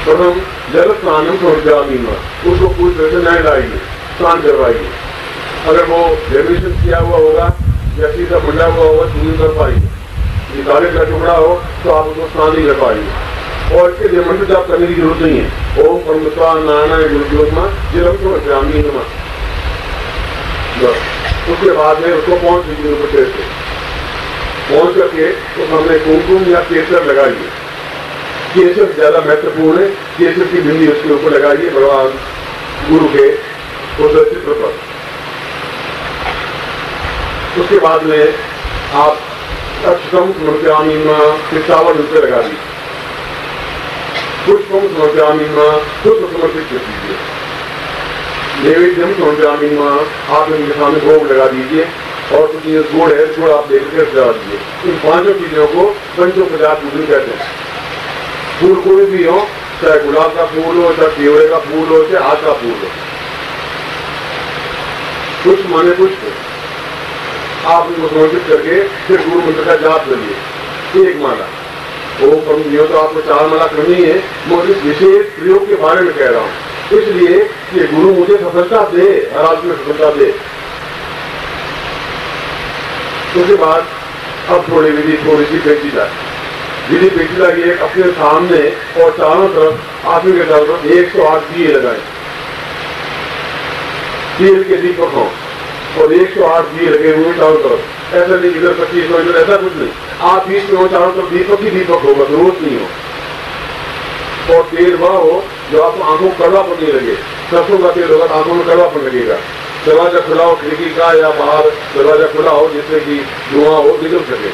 प्रथम जल स्नानम समर्पयामि, उसको पूरी तरह से नहलाइए, लाइए, स्नान करवाइए। अगर वो डेकोरेशन किया हुआ होगा या सीधा मंडा हुआ होगा पूजन कर पाएंगे। काले का टुकड़ा हो तो आप उसको स्नान नहीं कर पाएंगे और इसके लिए मंत्र जाप करने की जरूरत नहीं है। ओम परमेश्वर नारायण गुरुदेव जलम समर्पयामि नमः। उसके बाद में उसको पहुंच दीजिए, पहुंच करके तो हमने कुमकुम या केसर लगाइए। केसर ज्यादा महत्वपूर्ण है, केसर की बिंदी उसके ऊपर लगाइए भगवान गुरु के उस चित्र पर। उसके बाद में आप अक्षतम समर्पयामि नमः चावल उस पर लगा दीजिए। पुष्पम समर्पयामि नमः पुष्प समर्पित कर दीजिए। नैवेद्यम समर्पयामि नमः आप इनके सामने भोग लगा दीजिए और कुछ गुड़ है, गुड़ आप देखकर सजा दीजिए। इन 5 चीजों को पंचोपचार पूजन कहते हैं। फूल कोई भी हो, चाहे गुलाब का फूल हो, चाहे केवड़े का फूल हो, चाहे आग का फूल हो, पुष्प माने पुष्प, आप उनको समर्पित करके फिर गुरु मंत्र का जाप करिए 1 माला। ओम परम तो आपको 4 माला करनी है। मैं इस विशेष प्रयोग के बारे में कह रहा हूँ, इसलिए कि गुरु मुझे सफलता दे, हर आदमी में सफलता दे। उसके बाद अब थोड़ी विधि थोड़ी सी पेचीदा, विधि पेचीदा की एक अपने सामने और चारों तरफ आदमी के चारों तरफ 108 दिए लगाए, तेल के दीपक हो और 108 दिए लगे हुए चारों तरफ। ऐसा नहीं इधर 25 हो, इधर ऐसा कुछ नहीं। आप बीच में हो, चारों तरफ दीपक ही दीपक होगा, जरूरत नहीं हो। और तेल वह हो जो आपको आंखों को कड़वापन नहीं लगे। सरसों का तेल होगा तो आंखों में कड़वापन लगेगा। दरवाजा खुला हो खिड़की का या बाहर दरवाजा खुला हो जिससे कि धुआं हो निकल सके।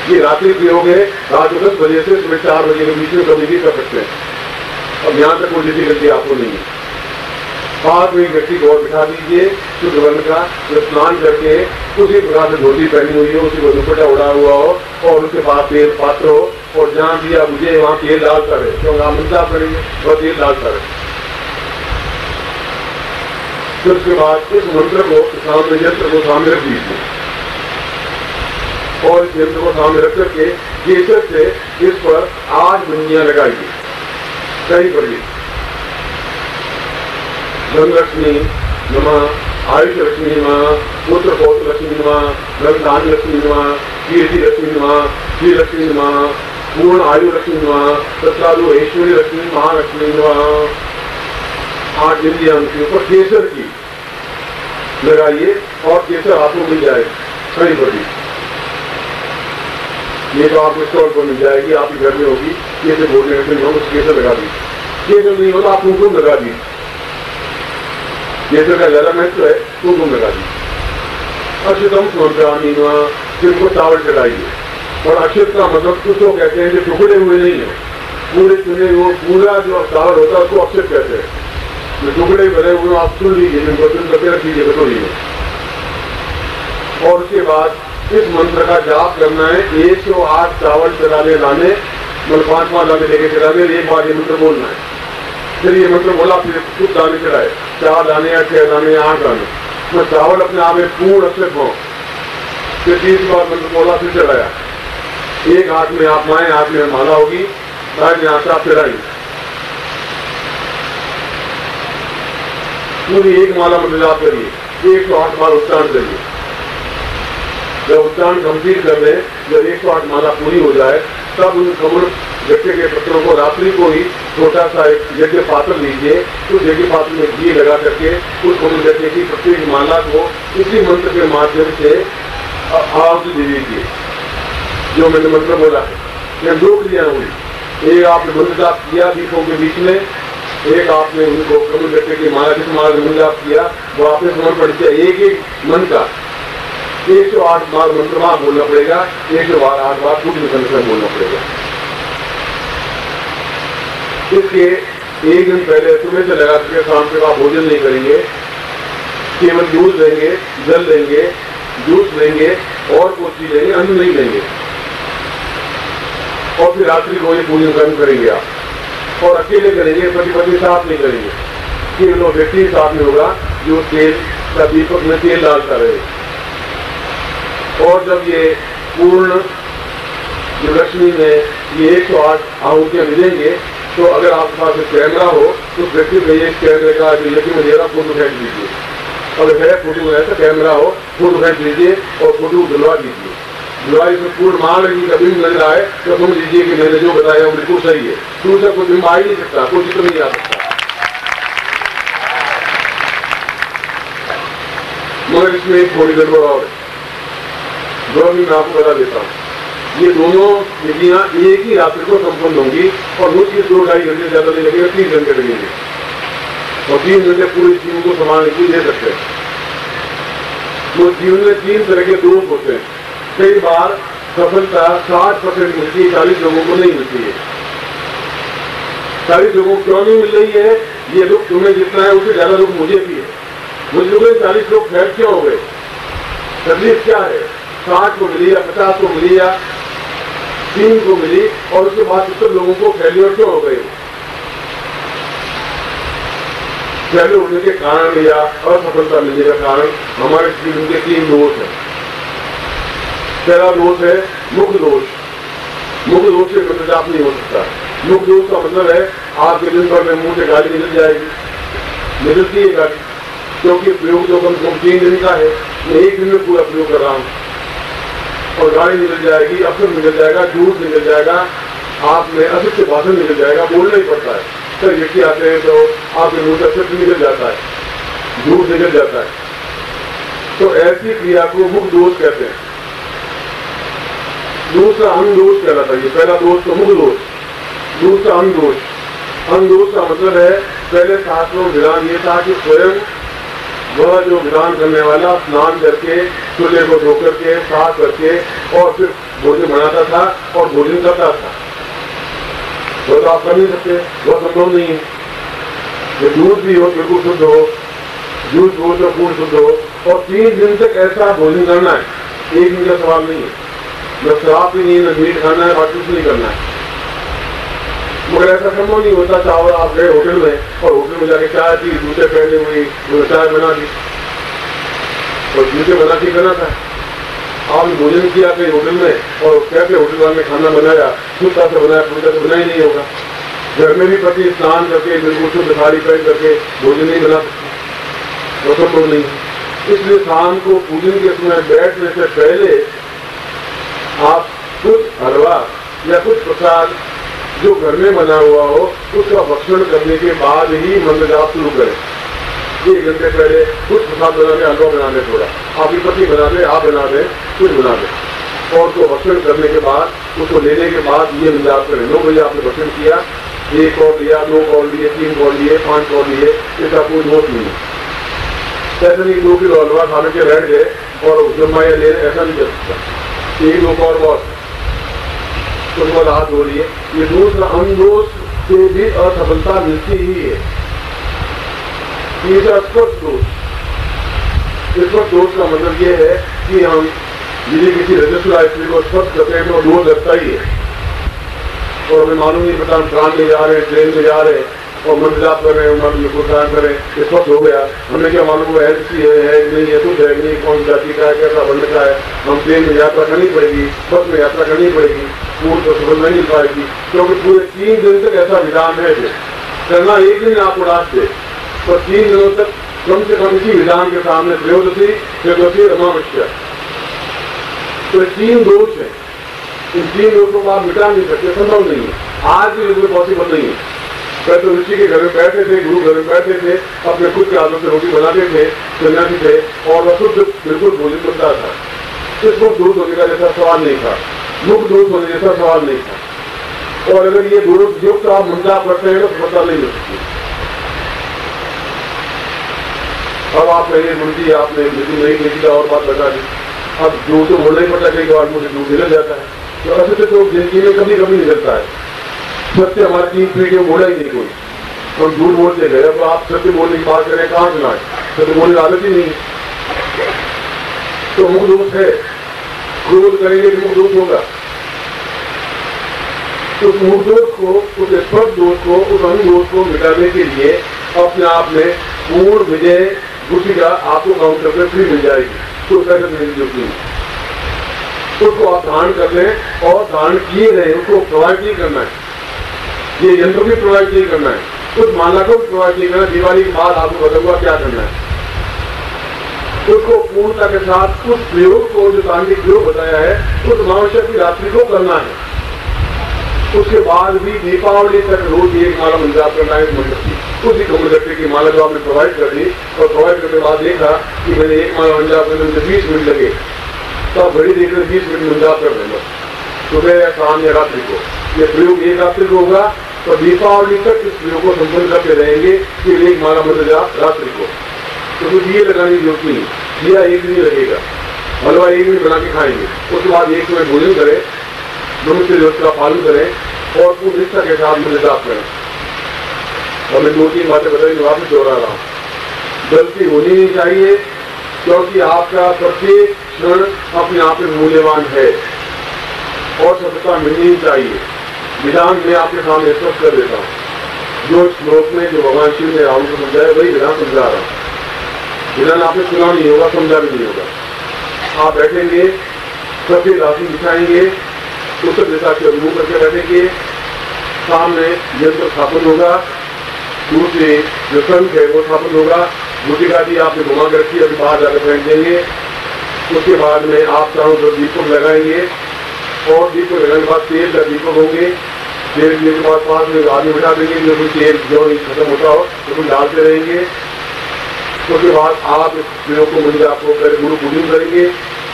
ये रात्रि प्रयोग है, रात 10 बजे से सुबह 4 बजे के बीच में कभी भी कर सकते हैं। अब यहाँ तक कोई डिफिकल्टी आपको नहीं है। पास में व्यक्ति को और बिठा दीजिए शुद्ध वर्ण का, जो स्नान करके उसी प्रकार से धोती पहनी हुई हो, उसी को दुपट्टा उड़ा हुआ हो और उसके बाद तेल पात्र हो और जहाँ दिया मुझे वहाँ तेल डालता रहे, क्योंकि आप मिलता करेंगे वह तेल डालता रहे। फिर उसके बाद इस मंत्र को सामने, यंत्र को सामने रख दीजिए और इस यंत्र को सामने रख करके केसर से इस पर 8 बिंदियां लगाइए। सही करिए। धनलक्ष्मी नमः, आयुष लक्ष्मी नमः, पुत्र पौत्र लक्ष्मी नमः, धन लक्ष्मी नमः, कीर्ति लक्ष्मी नमः, श्री लक्ष्मी नमः, पूर्ण आयु लक्ष्मी नमः, तत्कालु ऐश्वर्य लक्ष्मी महालक्ष्मी नमः। 8 बिंदियां उनके ऊपर केसर की लगाइए और केसर आपको मिल जाएगी। सही करिए। ये तो आपको स्टॉल पर मिल जाएगी, आपके घर में होगी। केसर बोलने का नहीं हो, केसर लगा दीजिए। केसर नहीं हो तो आप कुमकुम लगा दीजिए। केसर का ज्यादा महत्व है, कुमकुम लगा दीजिए। अक्षतम समर्पयामि नमः, फिर को चावल चढ़ाइए। और अक्षत का मतलब कुछ लोग कहते हैं जो टुकड़े हुए नहीं है, पूरे चुने हुए पूरा जो चावल होता है उसको अक्षत कहते हैं। जो टुकड़े भरे हुए आप सुन लीजिए, जिनको चुन करके रख लीजिए कटोरी में। और उसके बाद इस मंत्र का जाप करना है। 108 चावल चढ़ाने लाने, मतलब 5 दाने लेके चढ़ाने, एक बार ये मंत्र बोलना है। फिर ये मंत्र बोला, फिर कुछ दाने चढ़ाए, 4 दाने या 6 दाने या 8 दाने। तो चावल अपने आप में पूर्ण अक्षत हो। फिर 30 बार मंत्र बोला, फिर चढ़ाया। एक हाथ में आप माए, हाथ में माला होगी, दाहिने हाथ से आप चढ़ाएंगे। पूरी 1 माला मंत्र जाप करिए। 108 बार उच्चारण करिए। जब उच्चारण कंप्लीट कर लें, जब 108 माला पूरी हो जाए, तब उन कमल गट्टे के पत्रों को रात्रि को ही छोटा सा एक यज्ञ पात्र लीजिए। उस यज्ञ पात्र में घी लगा करके उस कमल गट्टे की प्रत्येक माला को इसी मंत्र के माध्यम से आहुति दे दीजिए, जो मैंने मंत्र बोला है। यह 2 क्रिया हुई, एक आपने मंत्र जाप किया दीपों के बीच में, एक आपने उनको कमल गट्टे की माला जिस माला मंत्र जाप किया वो आपने समर्पण किया। एक मन का 108 बार मंत्र वहां बोलना पड़ेगा, 108 बार पूर्ण संख्या बोलना पड़ेगा। इसके एक दिन पहले सुबह से लगा करके शाम तक आप भोजन नहीं करेंगे, केवल दूध लेंगे, जल लेंगे, जूस लेंगे और कुछ चीज लेंगे, अन्न नहीं लेंगे। और फिर रात्रि को ये पूजन कर्म करेंगे आप, और अकेले करेंगे, पति पत्नी साथ नहीं करेंगे, केवल वो व्यक्ति साथ में होगा जो तेल का दीपक में तेल डालता रहे। और जब ये पूर्ण जो लक्ष्मी में ये 108 आहुतियां मिलेंगे, तो अगर आपके पास एक कैमरा हो तो उस व्यक्ति को ये कैमरे का जो यज्ञ में दे रहा फोटो खींच लीजिए। अगर है फोटो ऐसा कैमरा हो, फोटो खींच लीजिए और फोटो दिलवा दीजिए। दिलवाई में पूर्ण महालक्ष्मी का बिंब लग रहा है तो समझ लीजिए कि मैंने जो बताया वो बिल्कुल सही है। दूसरा कोई बिंब आ ही नहीं सकता, कोई चित्र नहीं आ सकता। मगर इसमें एक थोड़ी गड़बड़ और है, जो भी मैं आपको बता देता हूँ। ये दोनों विधियां एक ही रात्रि को संपन्न होंगी और मुझे 2-2.5 घंटे ज्यादा नहीं लगेगा, 3 घंटे लगेंगे और 3 घंटे पूरे जीवन को संभालने के लिए दे सकते हैं। तो जीवन में 3 तरह के दोष होते हैं। कई बार सफलता 60% मिलती है, 40 लोगों को नहीं मिलती है। 40 लोगों को क्यों नहीं मिल रही है? ये दुख तुम्हें जितना है उससे ज्यादा दुख मुझे भी है। मुझे 40 लोग फैल क्यों हो गए? तकलीफ क्या है? 60 को मिली या 50 को मिली या 3 को मिली और उसके बाद 70 लोगों को फेल्योर क्यों हो गए? फेल्योर होने के कारण या असफलता मिलने का कारण हमारे जीवन के 3 दोष है। पहला दोष है मुख दोष। मुख दोष से मंत्र जाप नहीं हो सकता। मुख दोष का मतलब है आपके दिन भर में मुंह से गाली निकल जाएगी, निकलती है गाली, क्योंकि प्रयोग तो कम से कम 3 दिन का है, मैं 1 दिन में पूरा प्रयोग कर रहा हूँ। और गाड़ी निकल जाएगी, अफसर निकल जाएगा, झूठ निकल जाएगा, आप में असत्य भाषण निकल जाएगा, बोलना ही पड़ता है। कई व्यक्ति आते हैं तो आपके मुंह से असत्य निकल जाता है, झूठ निकल जाता है। तो ऐसी क्रिया को मुख दोष कहते हैं। दूसरा अंग दोष कहलाता है। पहला दोष तो मुख दोष, दूसरा अंग दोष। अंग दोष का मतलब है पहले शास्त्रों में विधान ये था कि स्वयं वह जो विधान करने वाला स्नान करके चूल्हे को धो करके साफ करके और फिर भोजन बनाता था और भोजन करता था। वो तो आप कर नहीं सकते, वह संभव नहीं है। जो दूध भी हो बिल्कुल शुद्ध हो, दूध हो तो पूर्ण शुद्ध हो, और 3 दिन तक ऐसा भोजन करना है, 1 दिन का सवाल नहीं है। न शराब भी नहीं, न मीट खाना है, और कुछ नहीं करना है। मगर ऐसा संभव नहीं होता। चावल आप गए होटल में और होटल में जाके चाय पी, जूते पहने हुई चाय बना दी और जूते बना के करना था। आपने भोजन किया कहीं होटल में और कैसे होटल वाले ने खाना बनाया, शुद्धता से बनाया, पूरी से बना ही नहीं होगा। घर में भी पति स्नान करके बिल्कुल शुद्ध साड़ी पहन करके भोजन नहीं बना सकते, वो संभव नहीं। इसलिए शाम को पूजन के समय बैठने से पहले आप कुछ हलवा या कुछ प्रसाद जो घर में बना हुआ हो उसका भक्षण करने के बाद ही मंत्र जाप शुरू करें। 1 घंटे पहले कुछ प्रसाद बना दे, हलवा बना दे, थोड़ा आपकी पति बना दे, आप बना दे, कुछ बना दे, और उसको भक्षण करने के बाद उसको लेने के बाद ये जाप करें। 9 बजे आपने भक्षण किया, 1 कौर लिया, 2 कौर लिए, 3 कौर लिए, 5 कौर लिए, इसका कोई नोट नहीं है। ऐसा नहीं 2 किलो हलवा खाने के बैठ गए और जमाया ले, ऐसा नहीं कर सकता। 1-2 कौर बहुत उसके बाद हाथ धो लिए। ये दूसरा अंगदोष से भी असफलता मिलती ही है। तीसरा स्पर्श दोष। स्पर्श दोष का मतलब ये है कि हम यदि किसी रजस्वला स्त्री को स्पर्श करते हैं तो दोष लगता ही है, और हमें मालूम नहीं पता हम ट्राम में जा रहे हैं, ट्रेन में जा रहे हैं और मंत्र जाप कर रहे हैं, मन में प्रोत्साहन कर रहे हैं, स्पर्श हो गया। हमें क्या मालूम है ऐसी है नहीं है, कुछ है नहीं, कौन जाति का है, कैसा वर्ण का है। हम ट्रेन में यात्रा करनी पड़ेगी, बस में यात्रा करनी पड़ेगी, पूर्ण तो सफल नहीं मिल पाएगी, क्योंकि पूरे 3 दिन तक ऐसा विधान है। करना 1 दिन आप उड़ाते और 3 दिनों तक कम से कम इसी विधान के सामने त्रयोदशी, चतुर्थी, अमावस्या, तो 3 दोष है। इन 3 दोषों को आप मिटा नहीं सकते, संभव नहीं है, आज भी बिल्कुल पॉसिबल नहीं है। पहले तो ऋषि के घर में बैठे थे, गुरु घर में बैठे थे, अपने खुद के हाथों से रोटी बनाते थे, सन्यासी थे, और वह शुद्ध बिल्कुल भोजन करता था। इसको दूध होने का जैसा सवाल नहीं था, मुख दूध होने जैसा सवाल नहीं था। और अगर ये दोष युक्त आप मंजाप करते हैं तो सफलता नहीं हो सकती। अब आप कहिए गुरु जी आपने बिल्कुल नहीं देखी और बात बता दी, अब दूध तो बोलना ही पड़ता है, कई बार मुझे दूध निकल जाता है, तो ऐसे तो जिंदगी में कभी कभी निकलता है। सत्य हमारी 3 पीढ़ियों बोला ही नहीं कोई, हम झूठ बोलते गए। अब आप सत्य बोलने की बात करें, कहाँ सुनाए, सत्य बोलने की आदत ही नहीं है। तो मुख दोष है, क्रोध करेंगे तो मुख दोष होगा। उस मुख दोष को, उस स्पर्श दोष को, उस अंग दोष को मिटाने के लिए अपने आप में पूर्ण विजय बुद्धि का आपको काउंटर पे फ्री मिल जाएगी, कोई पैसा नहीं जरूरत। उसको आप धारण कर लें और धारण किए रहे, उसको प्रोवाइड नहीं करना है, ये यंत्र भी प्रोवाइड नहीं करना है, उस माला को भी प्रोवाइड नहीं करना। दिवाली के बाद आपको बताऊंगा क्या करना है। उसको पूर्णता के साथ उस प्रयोग को, जो तांत्रिक प्रयोग बताया है, उस अमावस्या की रात्रि को करना है। उसके बाद भी दीपावली तक रोज 1 माला मंजाप करना है मंत्र की, उसी कमलगट्टे की माला जो आपने प्रोवाइड कर दी, और प्रोवाइड करने के बाद देखा कि मैंने 1 माला मंजाप करने में 20 मिनट लगे, तो आप घड़ी देखकर 20 मिनट मंजाप कर देंगे सुबह या शाम या रात्रि को। ये प्रयोग 1 रात्रि को होगा, तो दीपावली तक इस प्रयोग को संपन्न करते रहेंगे कि 1 माला मंत्र जाप रात्रि को। तो कुछ ये लगाने की जरूरत नहीं, दिया 1 दिन लगेगा, हलवा 1 दिन बना के खाएंगे, उसके बाद 1 समय भोजन करें, मनुष्य दिवस का पालन करें और पूर्ण निष्ठा के साथ में जाप करें। और मैं 2-3 बातें बताई, वापस दोहरा रहा हूँ। गलती होनी नहीं चाहिए, क्योंकि आपका प्रत्येक क्षण अपने आप में मूल्यवान है और सफलता मिलनी चाहिए। विधान में आपके सामने स्पष्ट कर देता हूँ। जो श्लोक में जो भगवान शिव ने रावण को समझाया, वही विधान समझा रहा हूँ। विधान आपने सुना नहीं होगा, समझा भी नहीं होगा। आप बैठेंगे, सभी राशि बिछाएंगे, उत्तर दिशा के अभिमुख करके बैठेंगे, सामने यंत्र स्थापन होगा, दूसरे जो शंख है वो स्थापन होगा, मुद्रिका दी आपने घुमा कर रखी, अभी बाहर जाकर फेंक देंगे। उसके बाद में आप चारों तरफ दीपक लगाएंगे, और दीपक लगाने के बाद तेल का दीपक होंगे। तेल देने के बाद पास में आदमी बिठा देंगे, जो भी तेल जो खत्म होता हो तो तुम डालते रहेंगे। उसके बाद आप इस प्रयोग को मंदिर आपको गुरु पूजन करेंगे,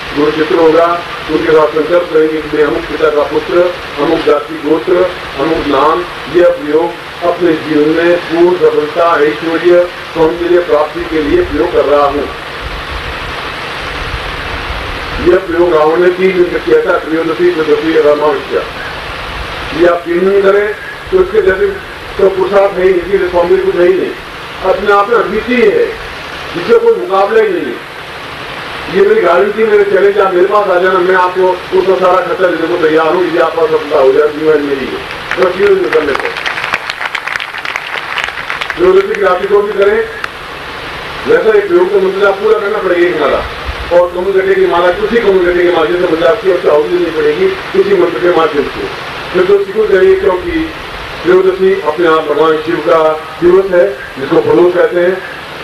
गुरु चित्र होगा, उनके साथ संकल्प करेंगे कि मैं अमुक पिता का पुत्र, अमुक जाति गोत्र, अमुक नाम, यह प्रयोग अपने जीवन में पूर्ण सफलता, ऐश्वर्य, सौंदर्य प्राप्ति के लिए प्रयोग कर रहा हूँ। यह प्रयोग रावण ने 3 दिन किया था, त्रयोदशी, चतुर्थी, अमावस्या। ये आप 3 दिन करें तो इसके जैसे तो पुरुषार्थ है, इसकी सौंदर्य कुछ है ही नहीं, अपने आप में अद्वितीय है, जिससे कोई मुकाबला ही नहीं है। ये मेरी गारंटी, मेरे चैलेंज, आप मेरे पास आ जाना, मैं आपको उसका सारा खर्चा देने को तैयार हूँ, यदि आपका सफलता हो जाए, जीवन मेरी है, तो जीवन निकलने को। त्रयोदशी की रात्रि को भी करें, वैसा एक प्रयोग का मंत्र आप पूरा करना पड़ेगा 1 माला, और कमलगट्टे की माला, उसी कमलगट्टे के माध्यम से मंत्र आपकी उससे आहुति देनी पड़ेगी, उसी मंत्र के माध्यम से। त्रयोदशी को करिए, क्योंकि त्रयोदशी अपने आप भगवान शिव का दिवस है, जिसको प्रदोष कहते हैं।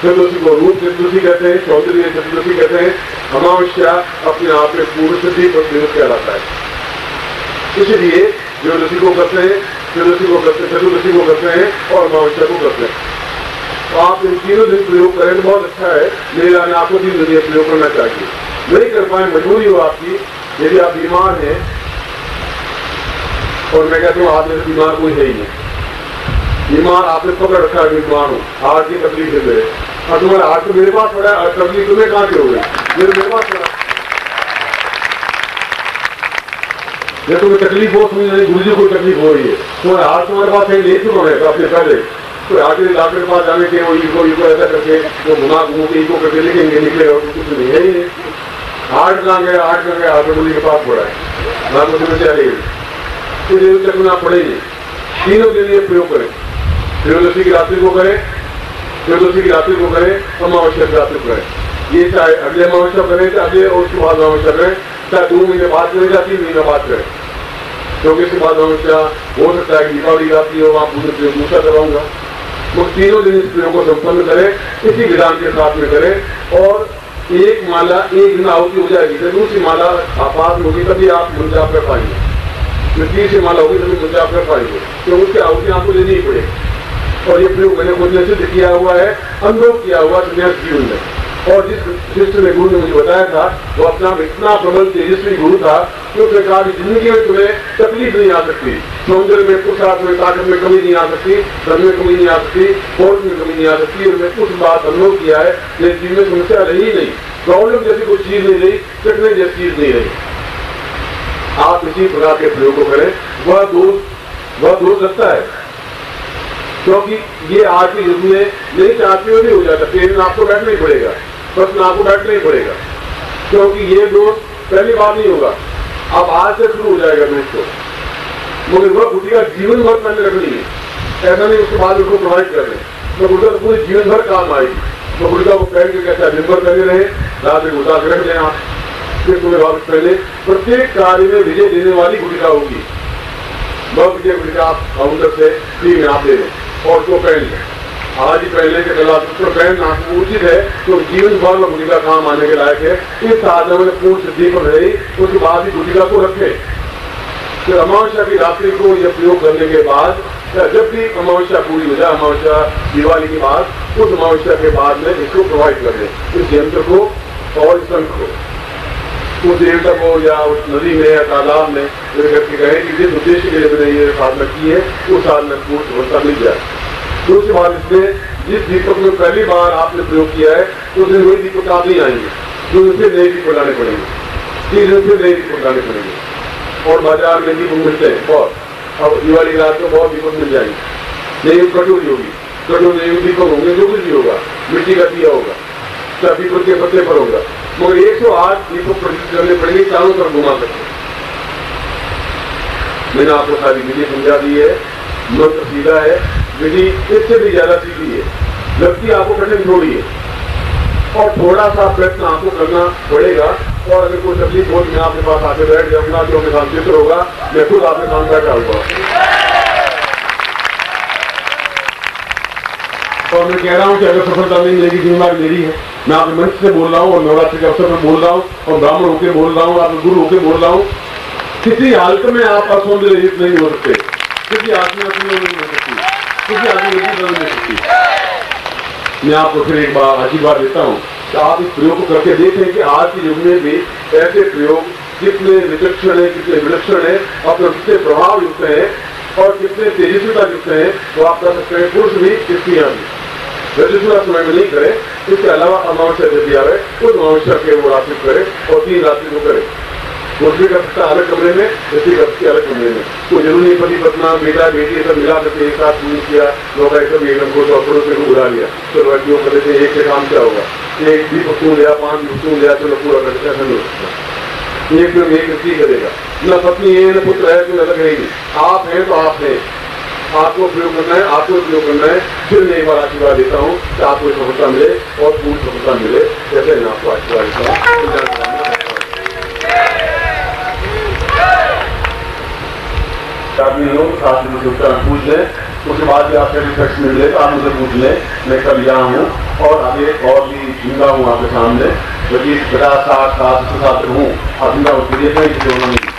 चतुर्दशी को रूप चतुर्दशी कहते हैं, सौंदर्य चतुर्दशी कहते हैं। अमावस्या अपने आप में पूर्ण सिद्धि पर दिवस कहलाता है। इसलिए त्रयोदशी को करते हैं, चतुर्दशी को करते हैं, चतुर्दशी को करते हैं और अमावस्या को करते हैं। तो आप इन 3 दिन प्रयोग करें तो बहुत अच्छा है। मेरे आने आपको 3 दिन प्रयोग करना चाहिए। नहीं कर पाए, मजबूरी हो आपकी, यदि आप बीमार हैं, और मैं कहता हूँ आप में बीमार कोई है ही नहीं, बीमार आपने पकड़ रखा है, बीमार हो, हार्ट की तकलीफ है मेरे, और तुम्हारा हार्ट तो मेरे पास पड़ा है, तकलीफ तुम्हें कहाँ से हो गई, मेरे पास पड़ा। जब तुम्हें तकलीफ हो, तुम्हें गुरु जी को तकलीफ हो रही है, तुम्हारा हार्ट तुम्हारे पास है, ले चुका है अपने पहले, तो आगे डॉक्टर के पास जाने के वो इको ऐसा करके वो घुमा के इको करके लिखेंगे, निकलेगा कुछ नहीं है। हार्ट कहाँ गया, हार्ट कहाँ गया, हार्ट के पास पड़ा है, ना कुछ समस्या नहीं, तो चलना पड़ेगी। 3 दिन ये प्रयोग करें, त्रयोदशी की रात्रि को करें, चतुर्दशी की रात्रि को करें, अमावस्या की रात्रि को करें। ये चाहे अगले अमावस्या करें, चाहे और उसके बाद अमावस्या करें, चाहे 2 महीने बाद करें, चाहे 3 महीने बाद करें, क्योंकि इसके बाद अमावस्या हो सकता है कि दीपावली रात्रि हो, वहाँ पूरे दूसरा करवाऊंगा। वो तीनों दिन इस प्रयोग को संपन्न करें, इसी विधान के साथ में करें। और एक माला एक दिन आहुति हो जाएगी, जब दूसरी माला आपात होगी तभी आप मुंजाप कर पाएंगे, जब तीसरी माला होगी तभी मुंजाप कर पाएंगे, तो उसकी आहुति आपको लेनी ही पड़ेगी। और ये प्रयोग मैंने खुद ने सिद्ध किया हुआ है, अनुभव किया हुआ संन्यास जीवन में। और जिस शिष्य ने गुरु ने मुझे बताया था वो अपना इतना प्रबल तेजस्वी गुरु था कि उसने कहा कि जिंदगी में तुम्हें तकलीफ नहीं आ सकती, सौंदर्य में, पुरुषार्थ में, ताकत में कमी नहीं आ सकती, धन में कमी नहीं आ सकती, फोर्स में कमी नहीं आ सकती। और मैं कुछ बात अनुभव किया है, मेरे जीवन में समस्या रही नहीं, प्रॉब्लम जैसी कोई चीज नहीं रही, चटने जैसी चीज नहीं रही। आप इसी प्रकार के प्रयोग को करें, वह दोष लगता है, क्योंकि ये आज के युग में नहीं चाहते हुए नहीं हो जाता, ट्रेन में आपको बैठना ही पड़ेगा, बस में आपको बैठना ही पड़ेगा, क्योंकि ये दोष पहली बार नहीं होगा, अब आज से शुरू हो जाएगा दोस्तों। मगर वह गुटिका जीवन भर मैंने रखनी है, ऐसा नहीं उसके बाद उसको प्रोवाइड कर रहे, तो गुटिका तो पूरे जीवन भर काम आएगी। तो गुटिका को पहन के कैसा दिन भर करने रहे, रात में उतार रख लें आप, फिर तुम्हें वापस पहले प्रत्येक कार्य में विजय देने वाली गुटिका होगी। वह विजय गुटिका आप काउंटर से फ्री में आप ले लें और उसको पहन लें, आज ही पहनने के कल उसको पहनना उचित है, तो जीवन भर में गुटिका काम आने के लायक है। इस साधना में पूर्ण सिद्धि पर रही, उसके बाद ही गुटिका को रखें। फिर अमावस्या की रात्रि को यह प्रयोग करने के बाद, या जब भी अमावस्या पूरी हो जाए, अमावस्या दिवाली के बाद, उस अमावस्या के बाद में इसको प्रोवाइड कर दें, इस यंत्र को और इस शंख को उस देवता को या उस नदी में या तालाब में व्यक्ति कहे कि जिस उद्देश्य के लिए मैंने ये साधना की है उस साधना पूर्ण सफलता मिल जाए। दूसरी बात, इसमें जिस दीपक में पहली बार आपने प्रयोग किया है उस दिन वही दीपक आप नहीं आएंगे, तो फिर नए दीपक लाने पड़ेंगे, 3 दिन फिर नए दीपक लाने पड़ेंगे। और बाजार में दीपक मिलते हैं बहुत, अब दिवाली रात को बहुत दीपक मिल जाएंगे, नई कटोरी होगी, कटोरी नए दीपक होंगे, जो कुछ भी होगा, मिट्टी का दिया होगा, सब दीपक के पत्ते पर होगा, मगर 108 दीपक प्रदर्शित करने पड़ेंगे, चारों तरफ घुमा सकते। मैंने आपको सारी विधि समझा दी है, मंत्र सीधा है, विधि इससे भी ज्यादा सीधी है, लगती आपको कठिन थोड़ी है, और थोड़ा सा प्रयत्न आपको करना पड़ेगा। और अगर कोई तकलीफ हो, मैं आपके पास आके बैठ जाऊंगा, जो मेरे साथ चित्र होगा, मैं खुद आपके सामने बैठा हुआ। और मैं कह रहा हूं कि अगर सफलता नहीं मिलेगी, जिम्मेदारी मेरी है। मैं आपके मंच से बोल रहा हूँ और नवरात्रि के अवसर पर बोल रहा हूँ और ब्राह्मण होकर बोल रहा हूँ, आप गुरु होकर बोल रहा हूँ, किसी हालत में आप असौंदर्य रहित नहीं हो सकते, किसी आत्मा नहीं हो सकती, किसी आदमी नहीं हो सकती। मैं आपको फिर एक बार आशीर्वाद देता हूँ कि आप इस प्रयोग को करके देखें कि आज के युग में भी ऐसे प्रयोग कितने विचक्षण है, कितने विलक्षण है, अपने कितने प्रभाव युक्त है और कितने तेजस्विता युक्त है, तो आप कर सकते हैं, पुरुष भी स्त्रियां भी। रजस्वला समय में नहीं करे, इसके अलावा अमावस्या यदि आवे उस अमावस्या के वो रात्रि करे और 3 रात्रि को करे। दूसरी कर सकता अलग कमरे में, इसी कर सकते अलग कमरे में, तो जरूरी पति पत्ना बेटा बेटी सब मिला करके एक साथ पूर्ण किया, लोग एकदम एकदम को पड़ोसी को उड़ा लिया, तो लड़कियों कर लेते एक से काम क्या होगा, एक भी पशु लिया, 5 पशु लिया, चलो पूरा करके ऐसा नहीं हो सकता। एक में एक व्यक्ति करेगा, न पत्नी है न पुत्र है, कोई अलग है ही, आप हैं तो आप हैं, आपको प्रयोग करना है, आपको प्रयोग करना है। फिर मैं एक बार आशीर्वाद देता हूँ कि आपको सफलता मिले और पूर्ण सफलता मिले, जैसे मैं आपको आशीर्वाद देता हूँ। पूछ लें, उसके बाद भी आपके रिसर्च मिले तो आप मुझे पूछ लें, मैं कल यहाँ हूँ और आगे और भी जिंदा हूँ आपके सामने, क्योंकि 50 60 7 हूँ, आप जिंदा होती है।